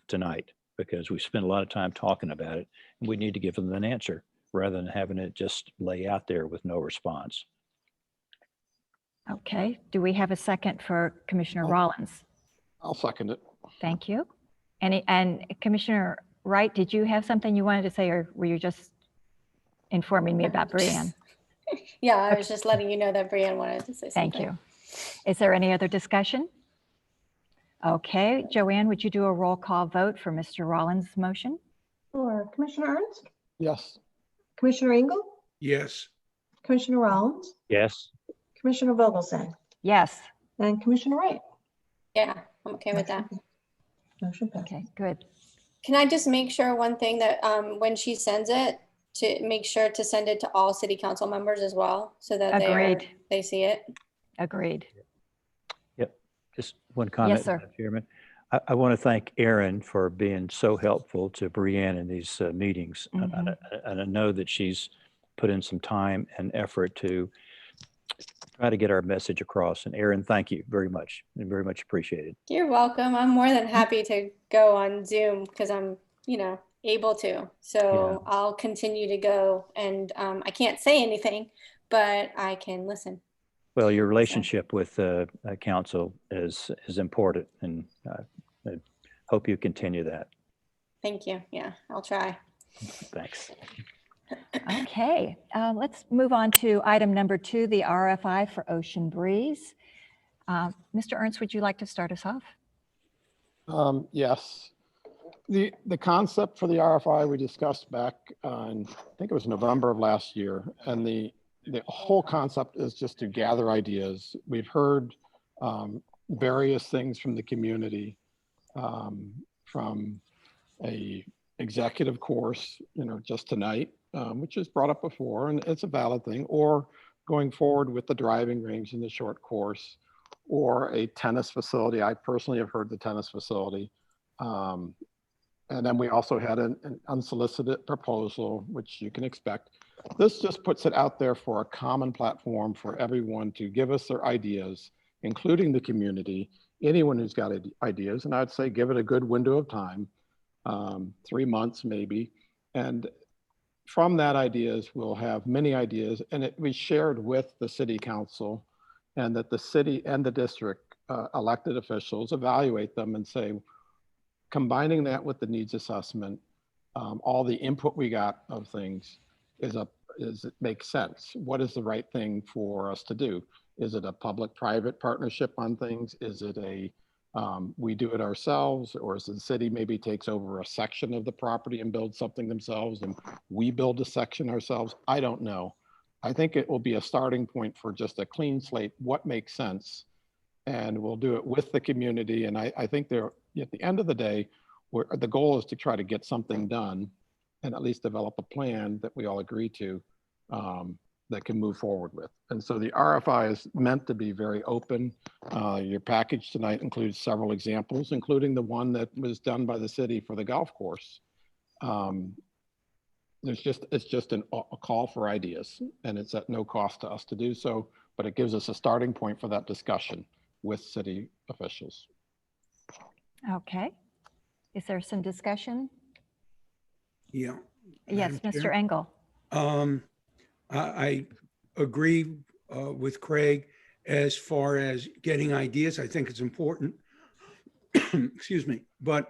tonight, because we spent a lot of time talking about it and we need to give them an answer rather than having it just lay out there with no response. Okay, do we have a second for Commissioner Rollins? I'll second it. Thank you. And Commissioner Wright, did you have something you wanted to say, or were you just informing me about Brianne? Yeah, I was just letting you know that Brianne wanted to say something. Thank you. Is there any other discussion? Okay, Joanne, would you do a roll call vote for Mr. Rollins' motion? Sure. Commissioner Ernst, Yes. Commissioner Engel, Yes. Commissioner Rollins, Yes. Commissioner Vogelsang, Yes. and Commissioner Wright. Yeah, I'm okay with that. Motion passes. Okay, good. Can I just make sure one thing that when she sends it, to make sure to send it to all city council members as well, so that Agreed. they see it? Agreed. Yep. Just one comment, sir. Madam Chairman. I want to thank Erin for being so helpful to Brianne in these meetings. And I know that she's put in some time and effort to try to get our message across. And Erin, thank you very much, and very much appreciated. You're welcome. I'm more than happy to go on Zoom because I'm, able to. So I'll continue to go, and I can't say anything, but I can listen. Well, your relationship with council is important, and I hope you continue that. Thank you. Yeah, I'll try. Thanks. Okay, let's move on to item number 2, the RFI for Ocean Breeze. Mr. Ernst, would you like to start us off? Yes. The concept for the RFI we discussed back on, I think it was November of last year, and the whole concept is just to gather ideas. We've heard various things from the community, from a executive course, just tonight, which is brought up before, and it's a valid thing, or going forward with the driving range in the short course, or a tennis facility. I personally have heard the tennis facility. And then we also had an unsolicited proposal, which you can expect. This just puts it out there for a common platform for everyone to give us their ideas, including the community, anyone who's got ideas, and I'd say give it a good window of time, 3 months maybe. And from that ideas, we'll have many ideas, and it be shared with the city council, and that the city and the district elected officials evaluate them and say, combining that with the needs assessment, all the input we got of things is it makes sense. What is the right thing for us to do? Is it a public-private partnership on things? Is it a we do it ourselves, or is it the city maybe takes over a section of the property and builds something themselves and we build a section ourselves? I don't know. I think it will be a starting point for just a clean slate, what makes sense, and we'll do it with the community. And I think there, at the end of the day, the goal is to try to get something done and at least develop a plan that we all agree to that can move forward with. And so the RFI is meant to be very open. Your package tonight includes several examples, including the one that was done by the city for the golf course. It's just a call for ideas, and it's at no cost to us to do so, but it gives us a starting point for that discussion with city officials. Okay. Is there some discussion? Yeah. Yes, Madam Mr. Chair. Engel. I agree with Craig as far as getting ideas. I think it's important. Excuse me. But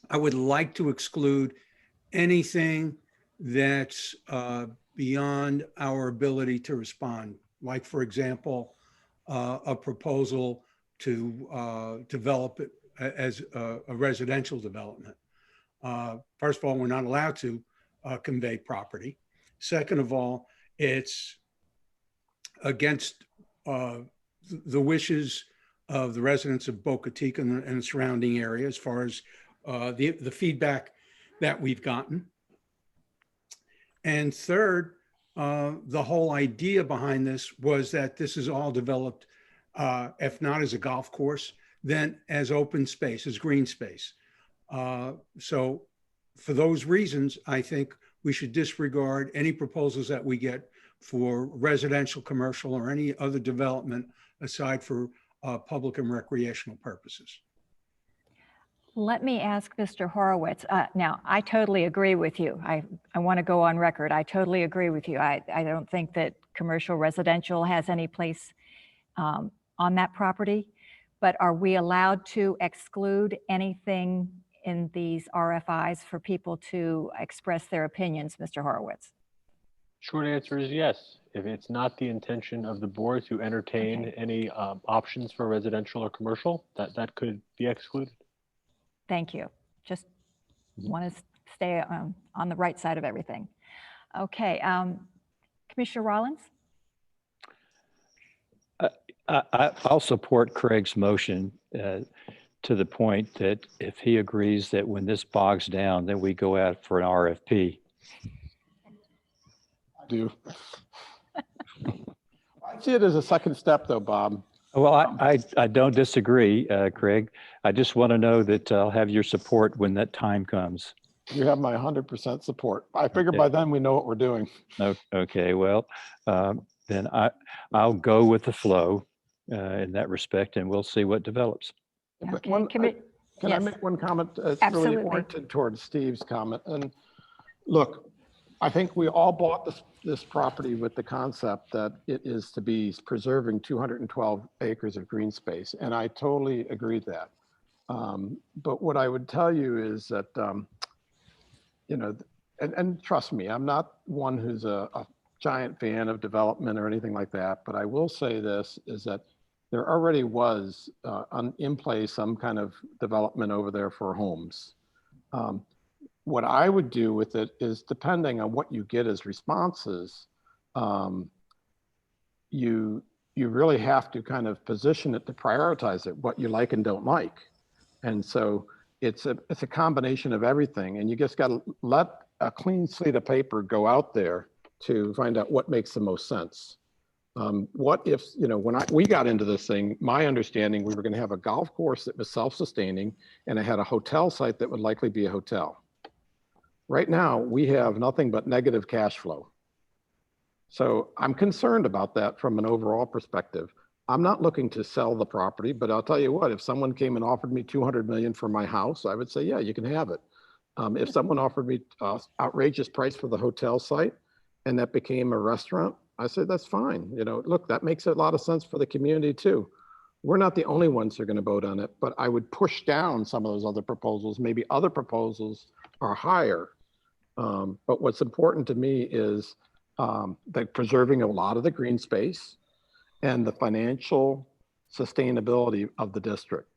I would like to exclude anything that's beyond our ability to respond. Like, for example, a proposal to develop it as a residential development. First of all, we're not allowed to convey property. Second of all, it's against the wishes of the residents of Boca Chica and the surrounding area as far as the feedback that we've gotten. And third, the whole idea behind this was that this is all developed, if not as a golf course, then as open space, as green space. So for those reasons, I think we should disregard any proposals that we get for residential, commercial, or any other development aside for public and recreational purposes. Let me ask Mr. Horowitz. Now, I totally agree with you. I want to go on record. I totally agree with you. I don't think that commercial residential has any place on that property, but are we allowed to exclude anything in these RFIs for people to express their opinions, Mr. Horowitz? Short answer is yes. If it's not the intention of the board to entertain any options for residential or commercial, that could be excluded. Thank you. Just want to stay on the right side of everything. Okay, Commissioner Rollins? I'll support Craig's motion to the point that if he agrees that when this bogs down, then we go out for an RFP. I do. I see it as a second step though, Bob. Well, I don't disagree, Craig. I just want to know that I'll have your support when that time comes. You have my 100% support. I figure Okay. by then we know what we're doing. Okay, well, then I'll go with the flow in that respect, and we'll see what develops. But Okay, can I yes. make one comment? It's Absolutely. really oriented towards Steve's comment. And look, I think we all bought this property with the concept that it is to be preserving 212 acres of green space. And I totally agree with that. But what I would tell you is that, you know, and trust me, I'm not one who's a giant fan of development or anything like that. But I will say this is that there already was in place some kind of development over there for homes. What I would do with it is, depending on what you get as responses, you really have to kind of position it to prioritize it, what you like and don't like. And so it's a combination of everything, and you just got to let a clean slate of paper go out there to find out what makes the most sense. What if, you know, when we got into this thing, my understanding, we were going to have a golf course that was self-sustaining, and it had a hotel site that would likely be a hotel. Right now, we have nothing but negative cash flow. So I'm concerned about that from an overall perspective. I'm not looking to sell the property, but I'll tell you what, if someone came and offered me 200 million for my house, I would say, yeah, you can have it. If someone offered me outrageous price for the hotel site and that became a restaurant, I said, that's fine. You know, look, that makes a lot of sense for the community too. We're not the only ones who are going to vote on it, but I would push down some of those other proposals. Maybe other proposals are higher. But what's important to me is that preserving a lot of the green space and the financial sustainability of the district.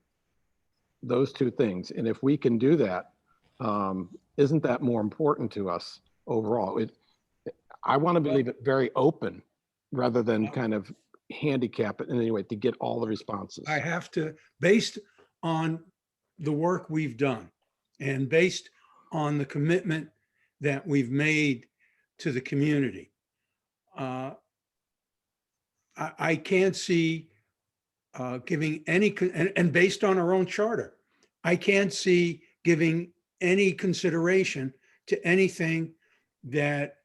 Those two things. And if we can do that, isn't that more important to us overall? I want to leave it very open rather than kind of handicap it in any way to get all the responses. I have to, based on the work we've done and based on the commitment that we've made to the community, I can't see giving any, and based on our own charter, I can't see giving any consideration to anything that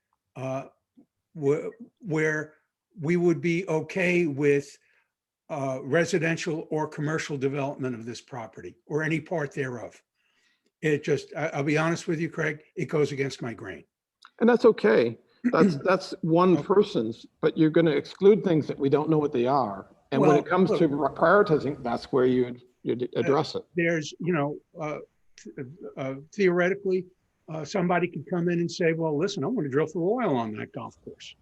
where we would be okay with residential or commercial development of this property or any part thereof. It just, I'll be honest with you, Craig, it goes against my grain. And that's okay. That's one person's, but you're going to exclude things that we don't know what they are. And when Well, it comes to look, prioritizing, that's where you'd address it. There's, theoretically, somebody could come in and say, well, listen, I want to drill for oil on that golf course.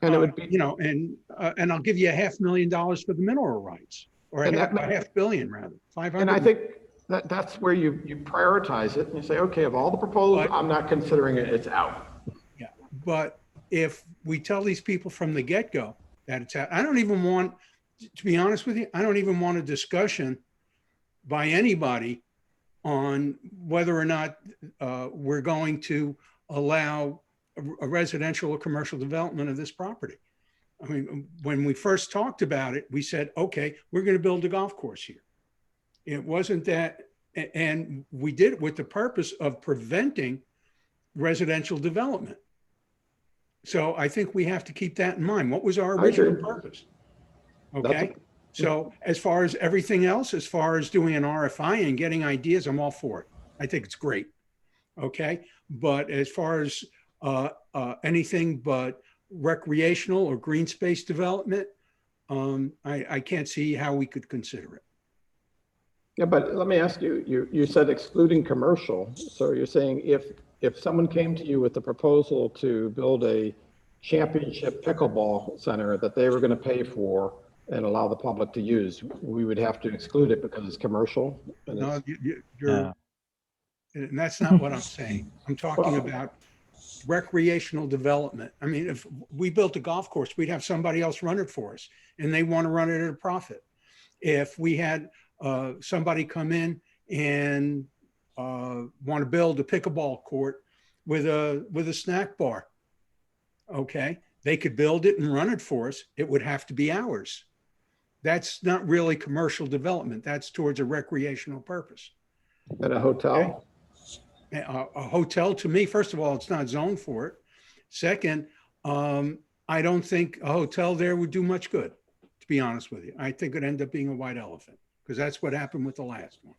And it would be, and I'll give you $500,000 for the mineral rights, or And that- $500 million rather, 500. and I think that's where you prioritize it and you say, okay, of all the proposals, I'm not considering it, it's out. Yeah, but if we tell these people from the get-go that it's out, I don't even want, to be honest with you, I don't even want a discussion by anybody on whether or not we're going to allow a residential or commercial development of this property. I mean, when we first talked about it, we said, okay, we're going to build a golf course here. It wasn't that, and we did it with the purpose of preventing residential development. So I think we have to keep that in mind. What was our original purpose? Okay. So as far as everything else, as far as doing an RFI and getting ideas, I'm all for it. I think it's great. Okay. But as far as anything but recreational or green space development, I can't see how we could consider it. Yeah, but let me ask you, you said excluding commercial. So you're saying if someone came to you with a proposal to build a championship pickleball center that they were going to pay for and allow the public to use, we would have to exclude it because it's commercial? No, and that's not what I'm saying. I'm talking about recreational development. I mean, if we built a golf course, we'd have somebody else run it for us and they want to run it at a profit. If we had somebody come in and want to build a pickleball court with a snack bar, okay, they could build it and run it for us. It would have to be ours. That's not really commercial development. That's towards a recreational purpose. At a hotel? Okay. A hotel, to me, first of all, it's not zoned for it. Second, I don't think a hotel there would do much good, to be honest with you. I think it'd end up being a white elephant because that's what happened with the last one.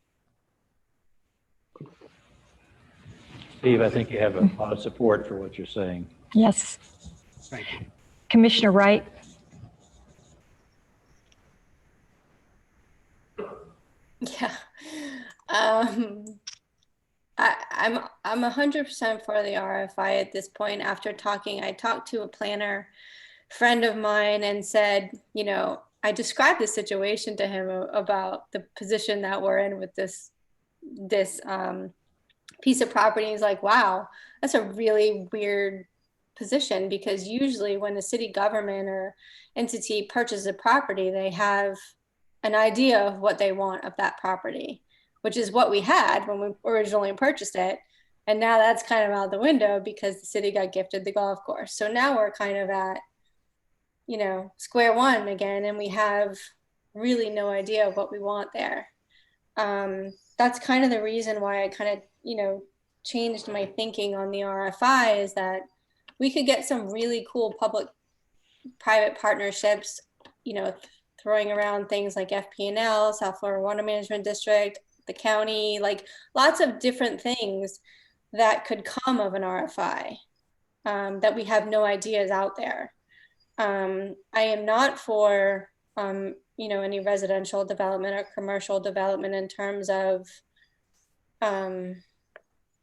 Steve, I think you have a lot of support for what you're saying. Yes. Thank you. Commissioner Wright? Yeah. I'm 100% for the RFI at this point. After talking, I talked to a planner friend of mine and said, I described the situation to him about the position that we're in with this piece of property. He's like, wow, that's a really weird position, because usually when a city government or entity purchases a property, they have an idea of what they want of that property, which is what we had when we originally purchased it. And now that's kind of out the window because the city got gifted the golf course. So now we're kind of at, square one again, and we have really no idea of what we want there. That's kind of the reason why I kind of, changed my thinking on the RFI, is that we could get some really cool public-private partnerships, throwing around things like FP&L, South Florida Water Management District, the county, like lots of different things that could come of an RFI that we have no ideas out there. I am not for, you know, any residential development or commercial development in terms of,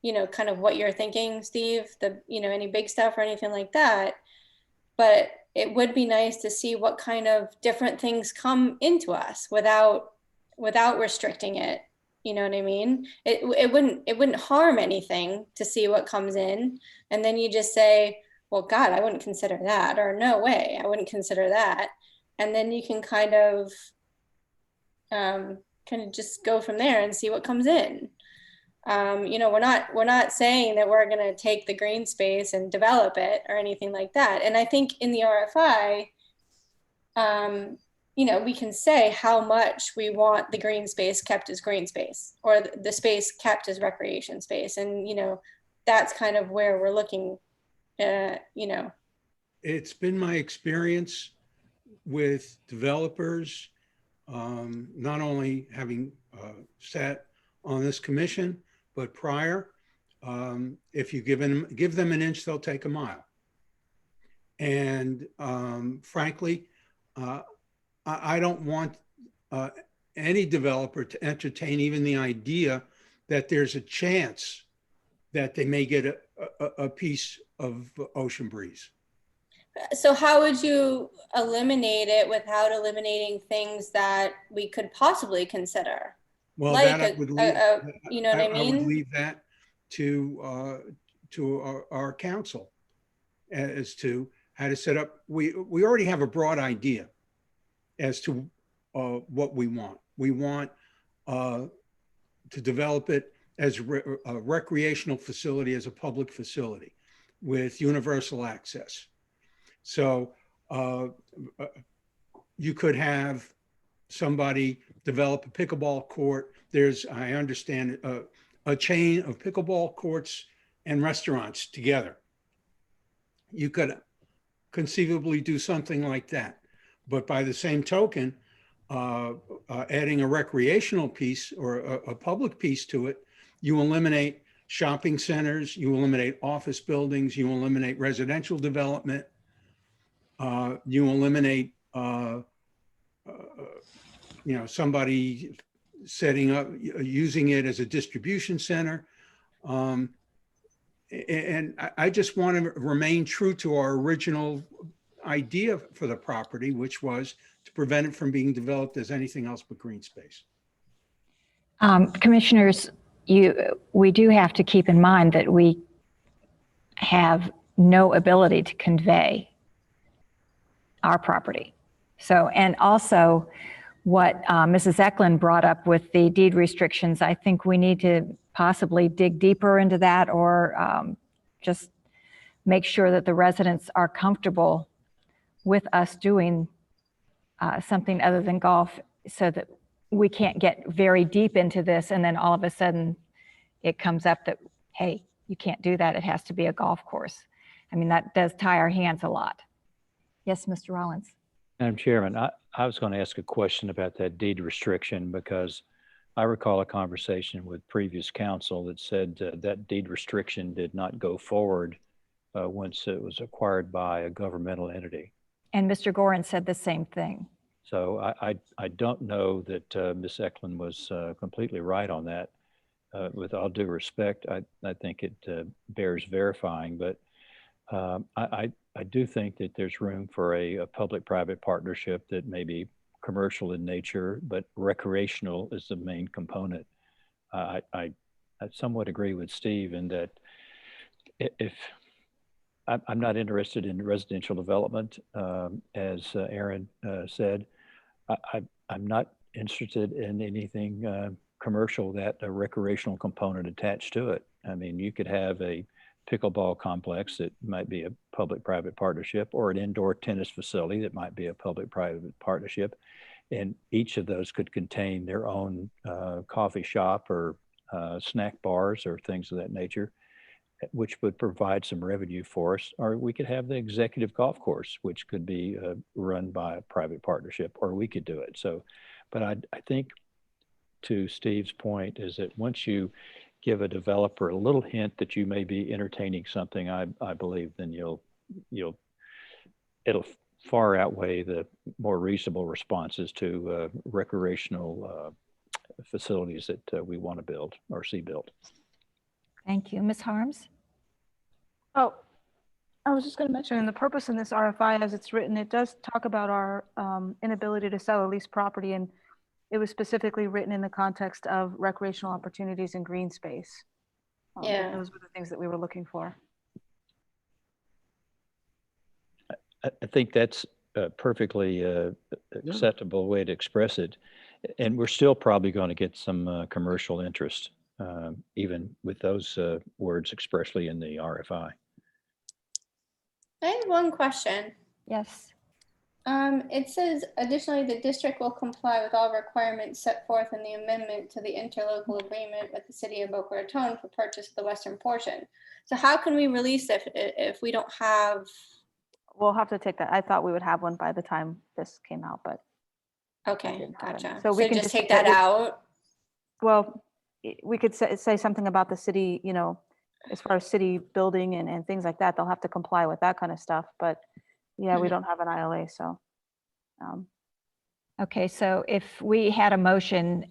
you know, kind of what you're thinking, Steve, you know, any big stuff or anything like that. But it would be nice to see what kind of different things come into us without restricting it. You know what I mean? It wouldn't harm anything to see what comes in. And then you just say, well, God, I wouldn't consider that, or no way, I wouldn't consider that. And then you can kind of just go from there and see what comes in. You know, we're not saying that we're going to take the green space and develop it or anything like that. And I think in the RFI, you know, we can say how much we want the green space kept as green space, or the space kept as recreation space. And, you know, that's kind of where we're looking, you know. It's been my experience with developers, not only having sat on this commission, but prior, if you give them an inch, they'll take a mile. And frankly, I don't want any developer to entertain even the idea that there's a chance that they may get a piece of ocean breeze. So how would you eliminate it without eliminating things that we could possibly consider? Well, like that I would leave, you know what I mean? I would leave that to our council as to how to set up. We already have a broad idea as to what we want. We want to develop it as a recreational facility, as a public facility with universal access. So you could have somebody develop a pickleball court. There's, I understand, a chain of pickleball courts and restaurants together. You could conceivably do something like that. But by the same token, adding a recreational piece or a public piece to it, you eliminate shopping centers, you eliminate office buildings, you eliminate residential development, you eliminate you know, somebody setting up, using it as a distribution center. And I just want to remain true to our original idea for the property, which was to prevent it from being developed as anything else but green space. Commissioners, we do have to keep in mind that we have no ability to convey our property. So, and also what Mrs. Eklund brought up with the deed restrictions, I think we need to possibly dig deeper into that, or just make sure that the residents are comfortable with us doing something other than golf, so that we can't get very deep into this and then all of a sudden it comes up that, hey, you can't do that, it has to be a golf course. I mean, that does tie our hands a lot. Yes, Mr. Rollins. Madam Chairman, I was going to ask a question about that deed restriction, because I recall a conversation with previous council that said that deed restriction did not go forward once it was acquired by a governmental entity. And Mr. Gorin said the same thing. So I don't know that Ms. Eklund was completely right on that. With all due respect, I think it bears verifying, but I do think that there's room for a public-private partnership that may be commercial in nature, but recreational is the main component. I somewhat agree with Steve in that if I'm not interested in residential development, as Aaron said, I'm not interested in anything commercial that a recreational component attached to it. I mean, you could have a pickleball complex that might be a public-private partnership, or an indoor tennis facility that might be a public-private partnership. And each of those could contain their own coffee shop or snack bars or things of that nature. which would provide some revenue for us, or we could have the executive golf course, which could be run by a private partnership, or we could do it. So, but I think to Steve's point is that once you give a developer a little hint that you may be entertaining something, I believe then it'll far outweigh the more reasonable responses to recreational facilities that we want to build or see built. Thank you. Ms. Harms? Oh, I was just going to mention, the purpose in this RFI, as it's written, it does talk about our inability to sell or lease property, and it was specifically written in the context of recreational opportunities in green space. Yeah. Those were the things that we were looking for. I think that's a perfectly acceptable way to express it. And we're still probably going to get some commercial interest, even with those words expressly in the RFI. I have one question. Yes. It says additionally, the district will comply with all requirements set forth in the amendment to the interlocal agreement with the city of Boca Raton for purchase of the western portion. So how can we release if we don't have? We'll have to take that. I thought we would have one by the time this came out, but Okay, didn't happen. gotcha. So So we we can just just take say that we- out. well, we could say something about the city, you know, as far as city building and things like that. They'll have to comply with that kind of stuff. But yeah, we don't have an ILA, so. Okay, so if we had a motion,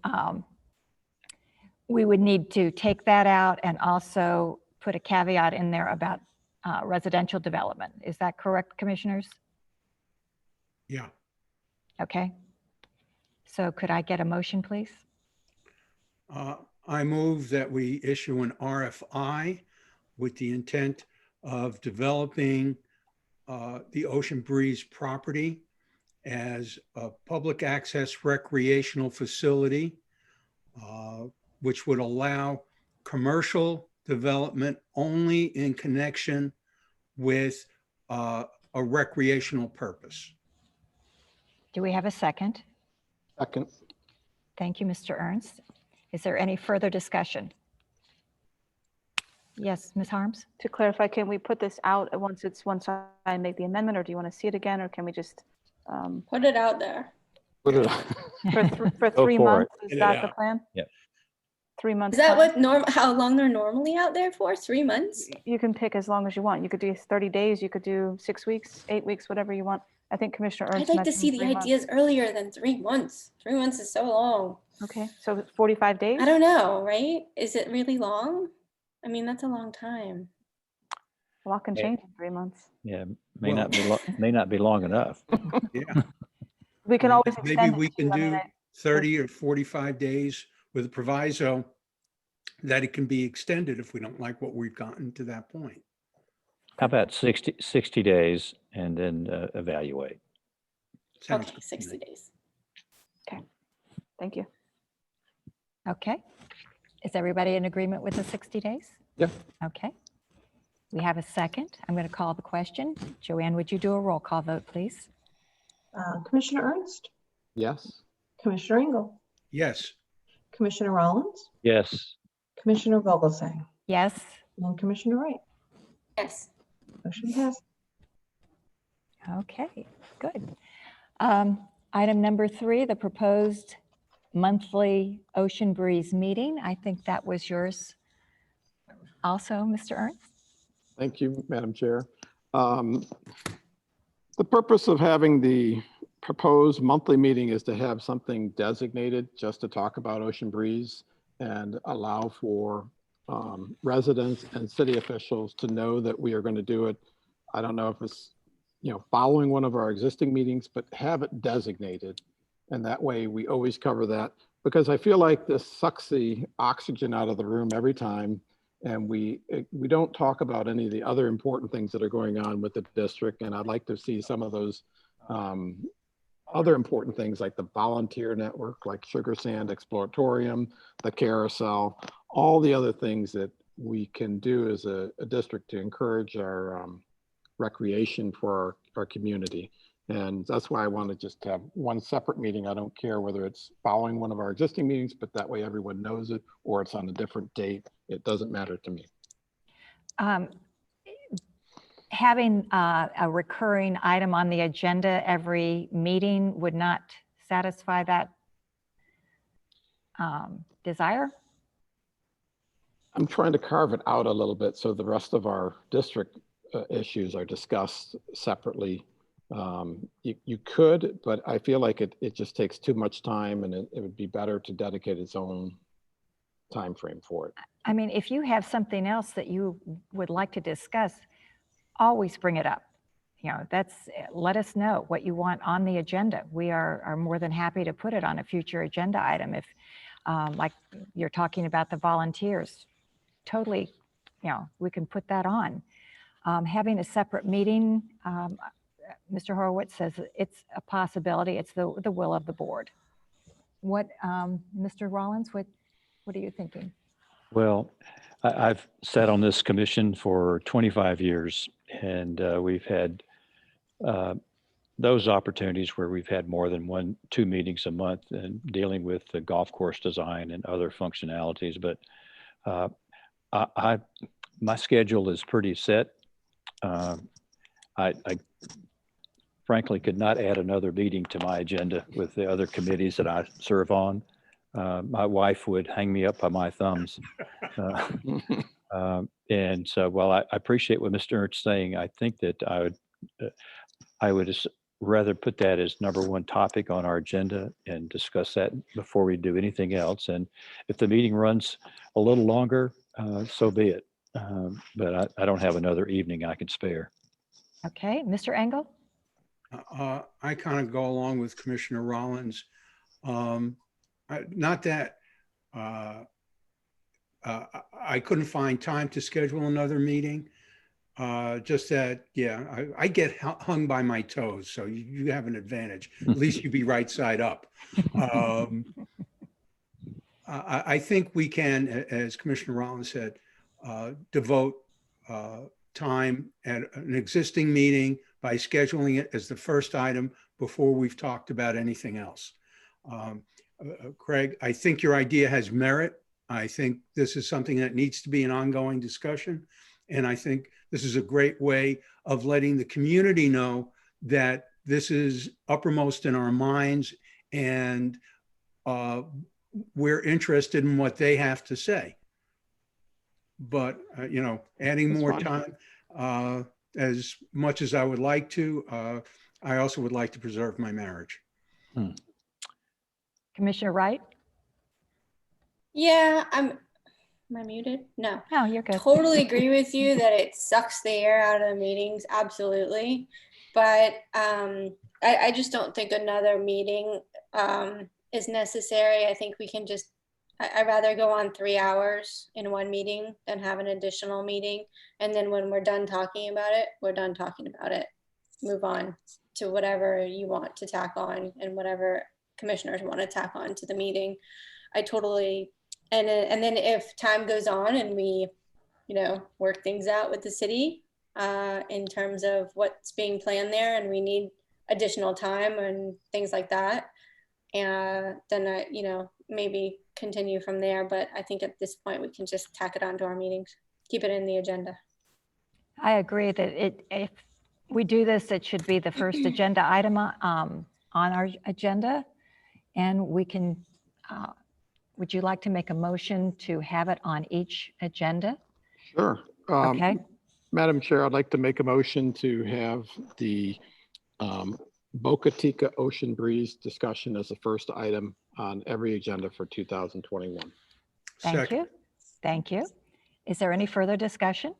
we would need to take that out and also put a caveat in there about residential development. Is that correct, commissioners? Yeah. Okay. So could I get a motion, please? I move that we issue an RFI with the intent of developing the Ocean Breeze property as a public access recreational facility, which would allow commercial development only in connection with a recreational purpose. Do we have a second? Second. Thank you, Mr. Ernst. Is there any further discussion? Yes, Ms. Harms? To clarify, can we put this out once I make the amendment, or do you want to see it again, or can we just Put it out there. Put it for Go 3 for months? Get Is it that the out. plan? Yep. 3 months. Is that time? how long they're normally out there for? 3 months? You can pick as long as you want. You could do 30 days. You could do 6 weeks, 8 weeks, whatever you want. I think Commissioner Ernst I'd like to mentioned see the 3 months. ideas earlier than 3 months. 3 months is so long. Okay, so 45 days? I don't know, right? Is it really long? I mean, that's a long time. A lot can Yeah. change in 3 months. Yeah, Well- may not be long enough. Yeah. We can always Maybe extend it we can too. I mean, do I- 30 or 45 days with a proviso that it can be extended if we don't like what we've gotten to that point. How about 60 days and then evaluate? Sounds Okay, good to 60 me. days. Thank you. Okay. Is everybody in agreement with the 60 days? Yeah. Okay. We have a second. I'm going to call the question. Joanne, would you do a roll call vote, please? Commissioner Ernst, Yes. Commissioner Engel, Yes. Commissioner Rollins, Yes. Commissioner Vogelsang, Yes. and Commissioner Wright. Yes. Motion passed. Okay, good. Item number 3, the proposed monthly Ocean Breeze meeting. I think that was yours also, Mr. Ernst? Thank you, Madam Chair. The purpose of having the proposed monthly meeting is to have something designated just to talk about Ocean Breeze and allow for residents and city officials to know that we are going to do it. I don't know if it's, following one of our existing meetings, but have it designated. And that way we always cover that, because I feel like this sucks the oxygen out of the room every time. And we don't talk about any of the other important things that are going on with the district. And I'd like to see some of those other important things like the volunteer network, like Sugar Sand Exploratorium, the carousel, all the other things that we can do as a district to encourage our recreation for our community. And that's why I want to just have one separate meeting. I don't care whether it's following one of our existing meetings, but that way everyone knows it, or it's on a different date. It doesn't matter to me. um, having a recurring item on the agenda every meeting would not satisfy that desire? I'm trying to carve it out a little bit so the rest of our district issues are discussed separately. You could, but I feel like it just takes too much time, and it would be better to dedicate its own time frame for it. I mean, if you have something else that you would like to discuss, always bring it up. You know, let us know what you want on the agenda. We are more than happy to put it on a future agenda item. If, like you're talking about the volunteers, totally, you know, we can put that on. Having a separate meeting, Mr. Horowitz says it's a possibility. It's the will of the board. What, Mr. Rollins, what are you thinking? Well, I've sat on this commission for 25 years, and we've had those opportunities where we've had more than two meetings a month and dealing with the golf course design and other functionalities. But my schedule is pretty set. I frankly could not add another meeting to my agenda with the other committees that I serve on. My wife would hang me up by my thumbs. And so, while I appreciate what Mr. Ernst is saying, I think that I would rather put that as #1 topic on our agenda and discuss that before we do anything else. And if the meeting runs a little longer, so be it. But I don't have another evening I can spare. Okay, Mr. Engel? I kind of go along with Commissioner Rollins. Not that I couldn't find time to schedule another meeting. Just that, yeah, I get hung by my toes, so you have an advantage. At least you be right side up. I think we can, as Commissioner Rollins said, devote time at an existing meeting by scheduling it as the first item before we've talked about anything else. Craig, I think your idea has merit. I think this is something that needs to be an ongoing discussion. And I think this is a great way of letting the community know that this is uppermost in our minds, and we're interested in what they have to say. But, you know, adding That's more fine. time, as much as I would like to, I also would like to preserve my marriage. Commissioner Wright? Yeah, am I muted? No. No, you're good. Totally agree with you that it sucks the air out of the meetings, absolutely. But I just don't think another meeting is necessary. I think we can just, I'd rather go on 3 hours in one meeting than have an additional meeting. And then when we're done talking about it, we're done talking about it. Move on to whatever you want to tack on and whatever commissioners want to tack on to the meeting. I totally, and then if time goes on and we, you know, work things out with the city in terms of what's being planned there, and we need additional time and things like that, and then you know, maybe continue from there. But I think at this point we can just tack it onto our meetings, keep it in the agenda. I agree that if we do this, it should be the first agenda item on our agenda, and we can. Would you like to make a motion to have it on each agenda? Sure. Okay. Madam Chair, I'd like to make a motion to have the Boca Chica Ocean Breeze discussion as the first item on every agenda for 2021. Thank Second. you. Thank you. Is there any further discussion?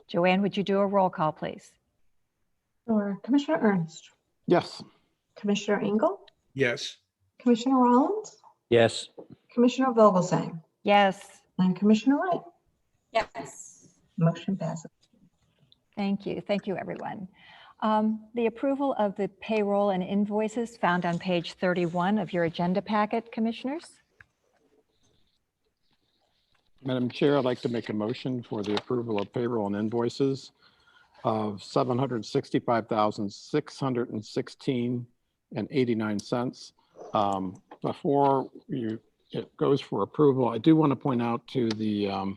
Joanne, would you do a roll call, please? Sure. Commissioner Ernst, Yes. Commissioner Engel, Yes. Commissioner Rollins, Yes. Commissioner Vogelsang, Yes. and Commissioner Wright. Yes. Motion passes. Thank you. Thank you, everyone. The approval of the payroll and invoices found on page 31 of your agenda packet, commissioners. Madam Chair, I'd like to make a motion for the approval of payroll and invoices of $765,616.89. Before it goes for approval, I do want to point out to the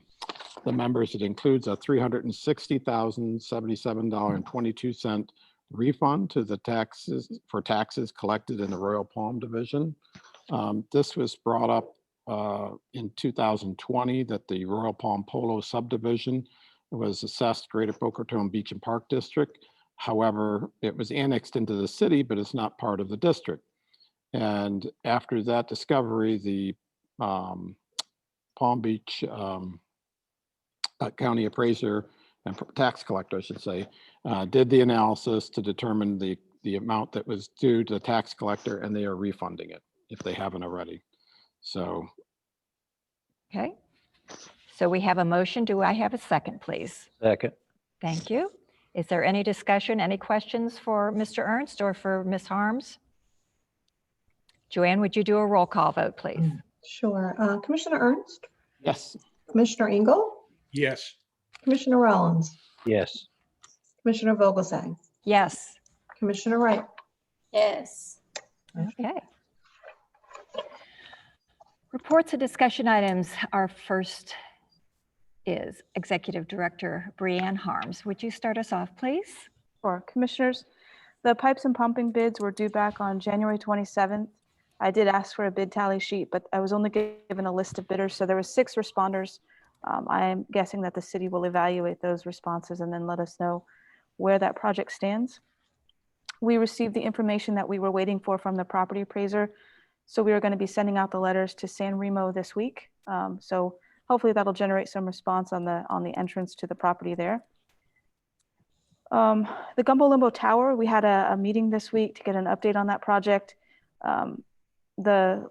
the members, it includes a $360,077.22 refund to the taxes collected in the Royal Palm Division. This was brought up in 2020 that the Royal Palm Polo subdivision was assessed Greater Boca Raton Beach and Park District. However, it was annexed into the city, but it's not part of the district. And after that discovery, the Palm Beach county appraiser and tax collector, I should say, did the analysis to determine the amount that was due to the tax collector, and they are refunding it if they haven't already. So. Okay. So we have a motion. Do I have a second, please? Second. Thank you. Is there any discussion, any questions for Mr. Ernst or for Ms. Harms? Joanne, would you do a roll call vote, please? Sure. Commissioner Ernst, Yes. Commissioner Engel, Yes. Commissioner Rollins, Yes. Commissioner Vogelsang, Yes. Commissioner Wright. Yes. Okay. Reports and discussion items. Our first is Executive Director Brianne Harms. Would you start us off, please? Sure. Commissioners, the pipes and pumping bids were due back on January 27th. I did ask for a bid tally sheet, but I was only given a list of bidders, so there were 6 responders. I am guessing that the city will evaluate those responses and then let us know where that project stands. We received the information that we were waiting for from the property appraiser, so we are going to be sending out the letters to San Remo this week. So hopefully that'll generate some response on the entrance to the property there. The Gumbo Limbo Tower, we had a meeting this week to get an update on that project. The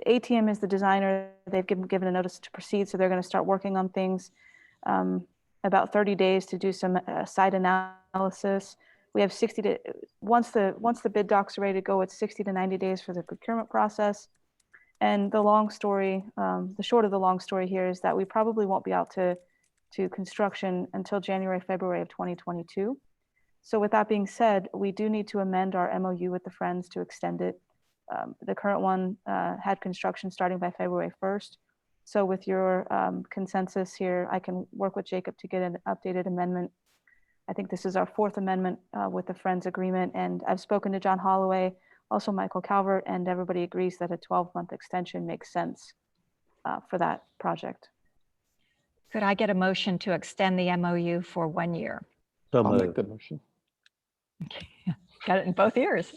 ATM is the designer. They've given a notice to proceed, so they're going to start working on things. About 30 days to do some site analysis. We have 60 to, once the bid docs are ready to go, it's 60 to 90 days for the procurement process. And the long story, the short of the long story here is that we probably won't be out to construction until January, February of 2022. So with that being said, we do need to amend our MOU with the Friends to extend it. The current one had construction starting by February 1st. So with your consensus here, I can work with Jacob to get an updated amendment. I think this is our 4th amendment with the Friends agreement. And I've spoken to John Holloway, also Michael Calvert, and everybody agrees that a 12-month extension makes sense for that project. Could I get a motion to extend the MOU for 1 year? So I'll make moved. the motion. Got it in both ears.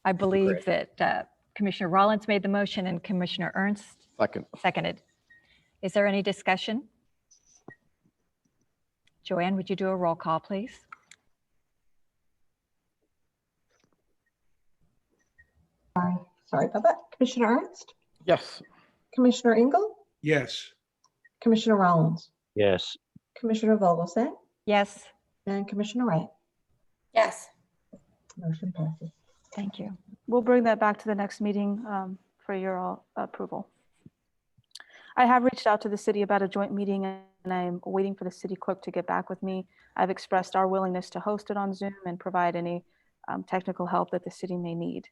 I believe that Commissioner Rollins made the motion and Commissioner Ernst Second. seconded. Is there any discussion? Joanne, would you do a roll call, please? Sorry about that. Commissioner Ernst, Yes. Commissioner Engel, Yes. Commissioner Rollins, Yes. Commissioner Vogelsang, Yes, and Commissioner Wright. Yes. Motion passes. thank you. We'll bring that back to the next meeting for your all approval. I have reached out to the city about a joint meeting and I'm waiting for the city clerk to get back with me. I've expressed our willingness to host it on Zoom and provide any technical help that the city may need.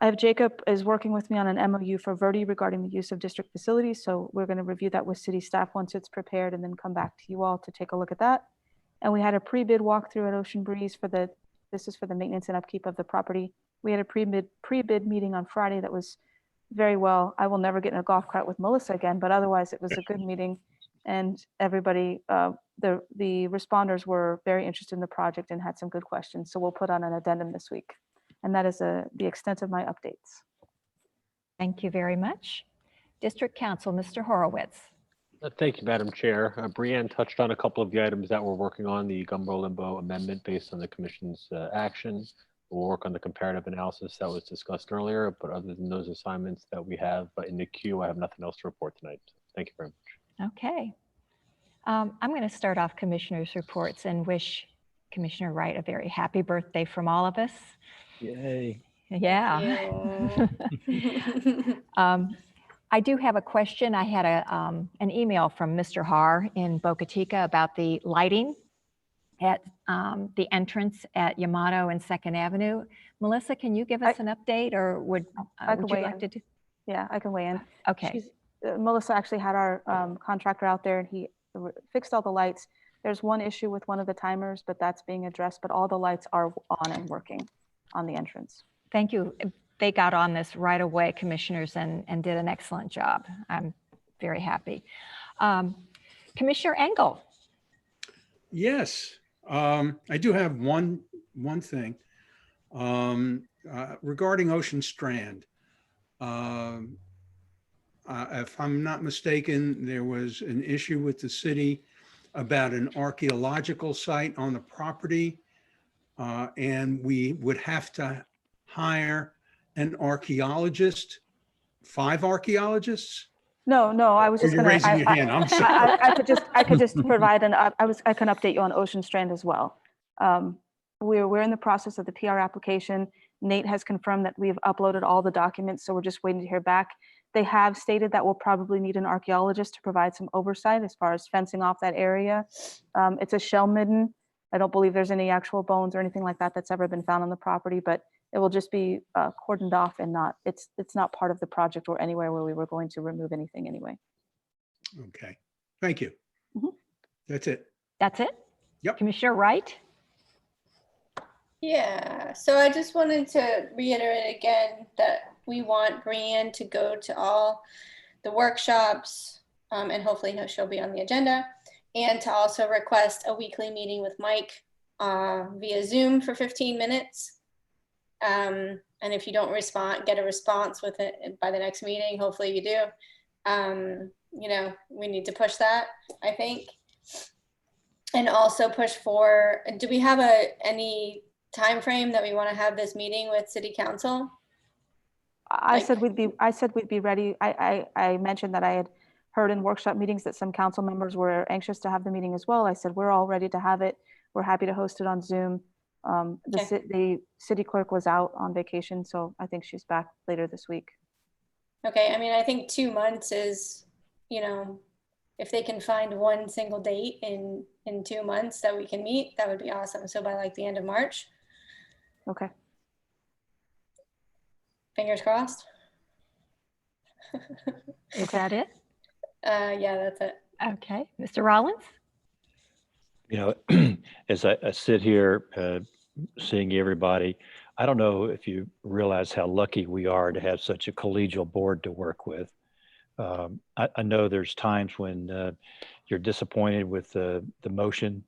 I have Jacob is working with me on an MOU for Verde regarding the use of district facilities. So we're going to review that with city staff once it's prepared and then come back to you all to take a look at that. And we had a pre-bid walkthrough at Ocean Breeze this is for the maintenance and upkeep of the property. We had a pre-bid meeting on Friday that was very well. I will never get in a golf cart with Melissa again, but otherwise it was a good meeting. And everybody, the responders were very interested in the project and had some good questions. So we'll put on an addendum this week. And that is the extent of my updates. Thank you very much. District Council, Mr. Horowitz. Thank you, Madam Chair. Brianne touched on a couple of the items that we're working on, the Gumbo Limbo amendment based on the commission's action. We'll work on the comparative analysis that was discussed earlier, but other than those assignments that we have in the queue, I have nothing else to report tonight. Thank you very much. Okay. I'm going to start off commissioners' reports and wish Commissioner Wright a very happy birthday from all of us. Yay. Yeah. I do have a question. I had an email from Mr. Har in Boca Chica about the lighting at the entrance at Yamato and 2nd Avenue. Melissa, can you give us an update or would you like to do? Yeah, I can weigh in. Okay. Melissa actually had our contractor out there and he fixed all the lights. There's one issue with one of the timers, but that's being addressed, but all the lights are on and working on the entrance. Thank you. They got on this right away, commissioners, and did an excellent job. I'm very happy. Commissioner Engel. Yes, I do have one thing regarding Ocean Strand. If I'm not mistaken, there was an issue with the city about an archaeological site on the property, and we would have to hire an archiologist, 5 archiologists. No, I was just You're gonna. raising your hand. I'm sorry. I could just provide I can update you on Ocean Strand as well. We're in the process of the PR application. Nate has confirmed that we've uploaded all the documents, so we're just waiting to hear back. They have stated that we'll probably need an archaeologist to provide some oversight as far as fencing off that area. It's a shell midden. I don't believe there's any actual bones or anything like that that's ever been found on the property, but it will just be cordoned off and it's not part of the project or anywhere where we were going to remove anything anyway. Okay, thank you. Mhm. That's it. That's it? Yep. Commissioner Wright? Yeah, so I just wanted to reiterate again that we want Brianne to go to all the workshops, and hopefully she'll be on the agenda, and to also request a weekly meeting with Mike via Zoom for 15 minutes. And if you don't get a response with it by the next meeting, hopefully you do. We need to push that, I think. And also push for, do we have any time frame that we want to have this meeting with City Council? I said we'd be ready. I mentioned that I had heard in workshop meetings that some council members were anxious to have the meeting as well. I said, we're all ready to have it. We're happy to host it on Zoom. The city clerk was out on vacation, so I think she's back later this week. Okay, I mean, I think 2 months is, if they can find one single date in 2 months that we can meet, that would be awesome. So by like the end of March. Okay. Fingers crossed. Is that it? Yeah, that's it. Okay. Mr. Rollins? As I sit here seeing everybody, I don't know if you realize how lucky we are to have such a collegial board to work with. I know there's times when you're disappointed with the motion,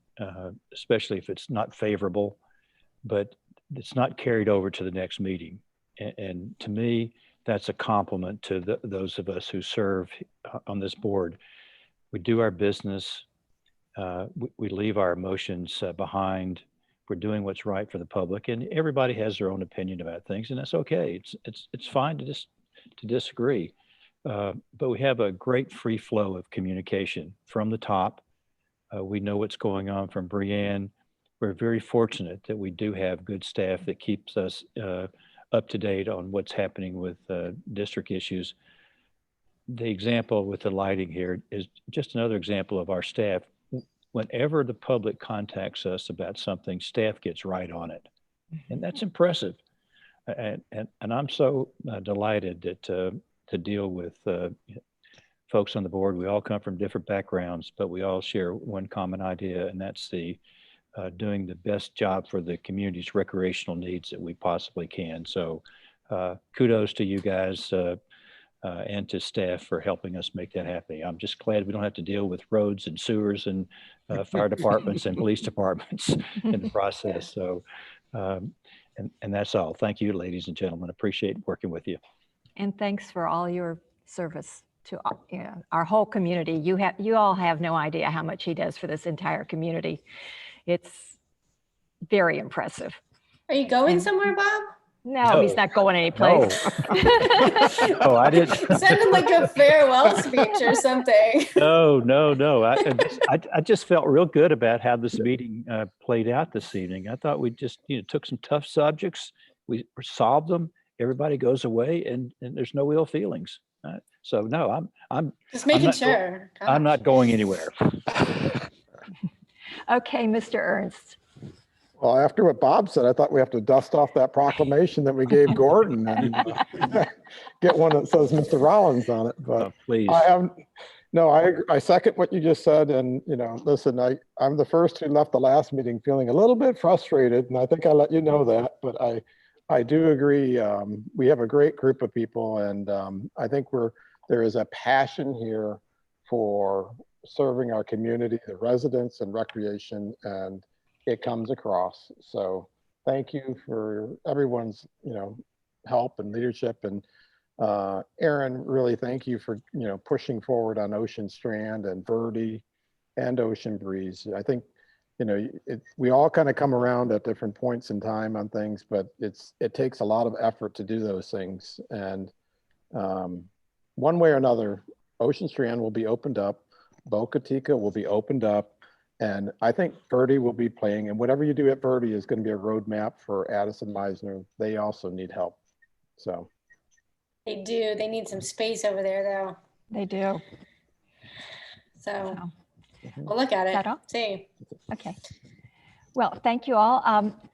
especially if it's not favorable, but it's not carried over to the next meeting. And to me, that's a compliment to those of us who serve on this board. We do our business. We leave our emotions behind. We're doing what's right for the public, and everybody has their own opinion about things, and that's okay. It's fine to disagree, but we have a great free flow of communication from the top. We know what's going on from Brianne. We're very fortunate that we do have good staff that keeps us up to date on what's happening with district issues. The example with the lighting here is just another example of our staff. Whenever the public contacts us about something, staff gets right on it. And that's impressive. And I'm so delighted that to deal with folks on the board. We all come from different backgrounds, but we all share one common idea, and that's the doing the best job for the community's recreational needs that we possibly can. So kudos to you guys and to staff for helping us make that happen. I'm just glad we don't have to deal with roads and sewers and fire departments and police departments in the process. So, and that's all. Thank you, ladies and gentlemen. Appreciate working with you. And thanks for all your service to our whole community. You all have no idea how much he does for this entire community. It's very impressive. Are you going somewhere, Bob? No, he's not going anyplace. No. Oh, I didn't. Send him like a farewell speech or something. No. I just felt real good about how this meeting played out this evening. I thought we just took some tough subjects, we solved them. Everybody goes away, and there's no ill feelings. So no, I'm just making sure. I'm not going anywhere. Okay, Mr. Ernst. Well, after what Bob said, I thought we have to dust off that proclamation that we gave Gordon and get one that says Mr. Rollins on it, but Please. I second what you just said. And, listen, I'm the first who left the last meeting feeling a little bit frustrated, and I think I let you know that, but I do agree. We have a great group of people, and I think there is a passion here for serving our community, the residents and recreation, and it comes across. So thank you for everyone's, help and leadership. And Aaron, really thank you for, pushing forward on Ocean Strand and Verde and Ocean Breeze. I think, we all kind of come around at different points in time on things, but it takes a lot of effort to do those things. And one way or another, Ocean Strand will be opened up, Boca Chica will be opened up, and I think Verde will be playing, and whatever you do at Verde is going to be a roadmap for Addison Meisner. They also need help. So They do. They need some space over there, though. They do. So we'll look at Is that it. all? See. Okay. Well, thank you all.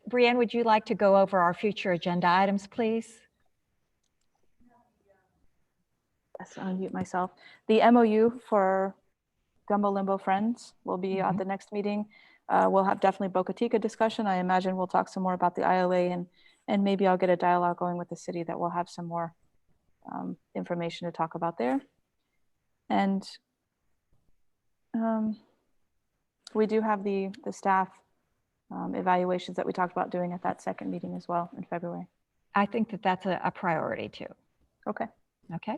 Brianne, would you like to go over our future agenda items, please? Yes, I'll unmute myself. The MOU for Gumbo Limbo Friends will be at the next meeting. We'll have definitely Boca Chica discussion. I imagine we'll talk some more about the ILA, and maybe I'll get a dialogue going with the city that we'll have some more information to talk about there. And we do have the staff evaluations that we talked about doing at that second meeting as well in February. I think that that's a priority too. Okay. Okay.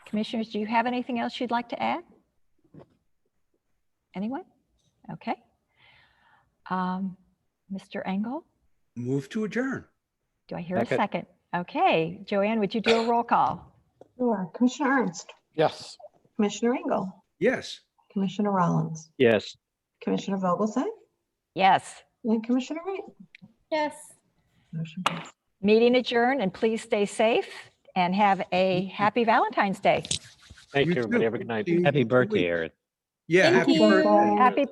Commissioners, do you have anything else you'd like to add? Anyone? Okay. Mr. Engel, Move to adjourn. do I hear a second? Okay. Joanne, would you do a roll call? Sure. Commissioner Ernst, yes. Commissioner Engel, Yes. Commissioner Rollins, Yes. Commissioner Vogelsang, Yes. and Commissioner Wright. Yes. Motion passed. Meeting adjourned, and please stay safe and have a happy Valentine's Day. Thank You you, everybody. too. Have a good night. See you Happy in 2 birthday, weeks. Aaron. Yeah, Thank happy you. birthday. Happy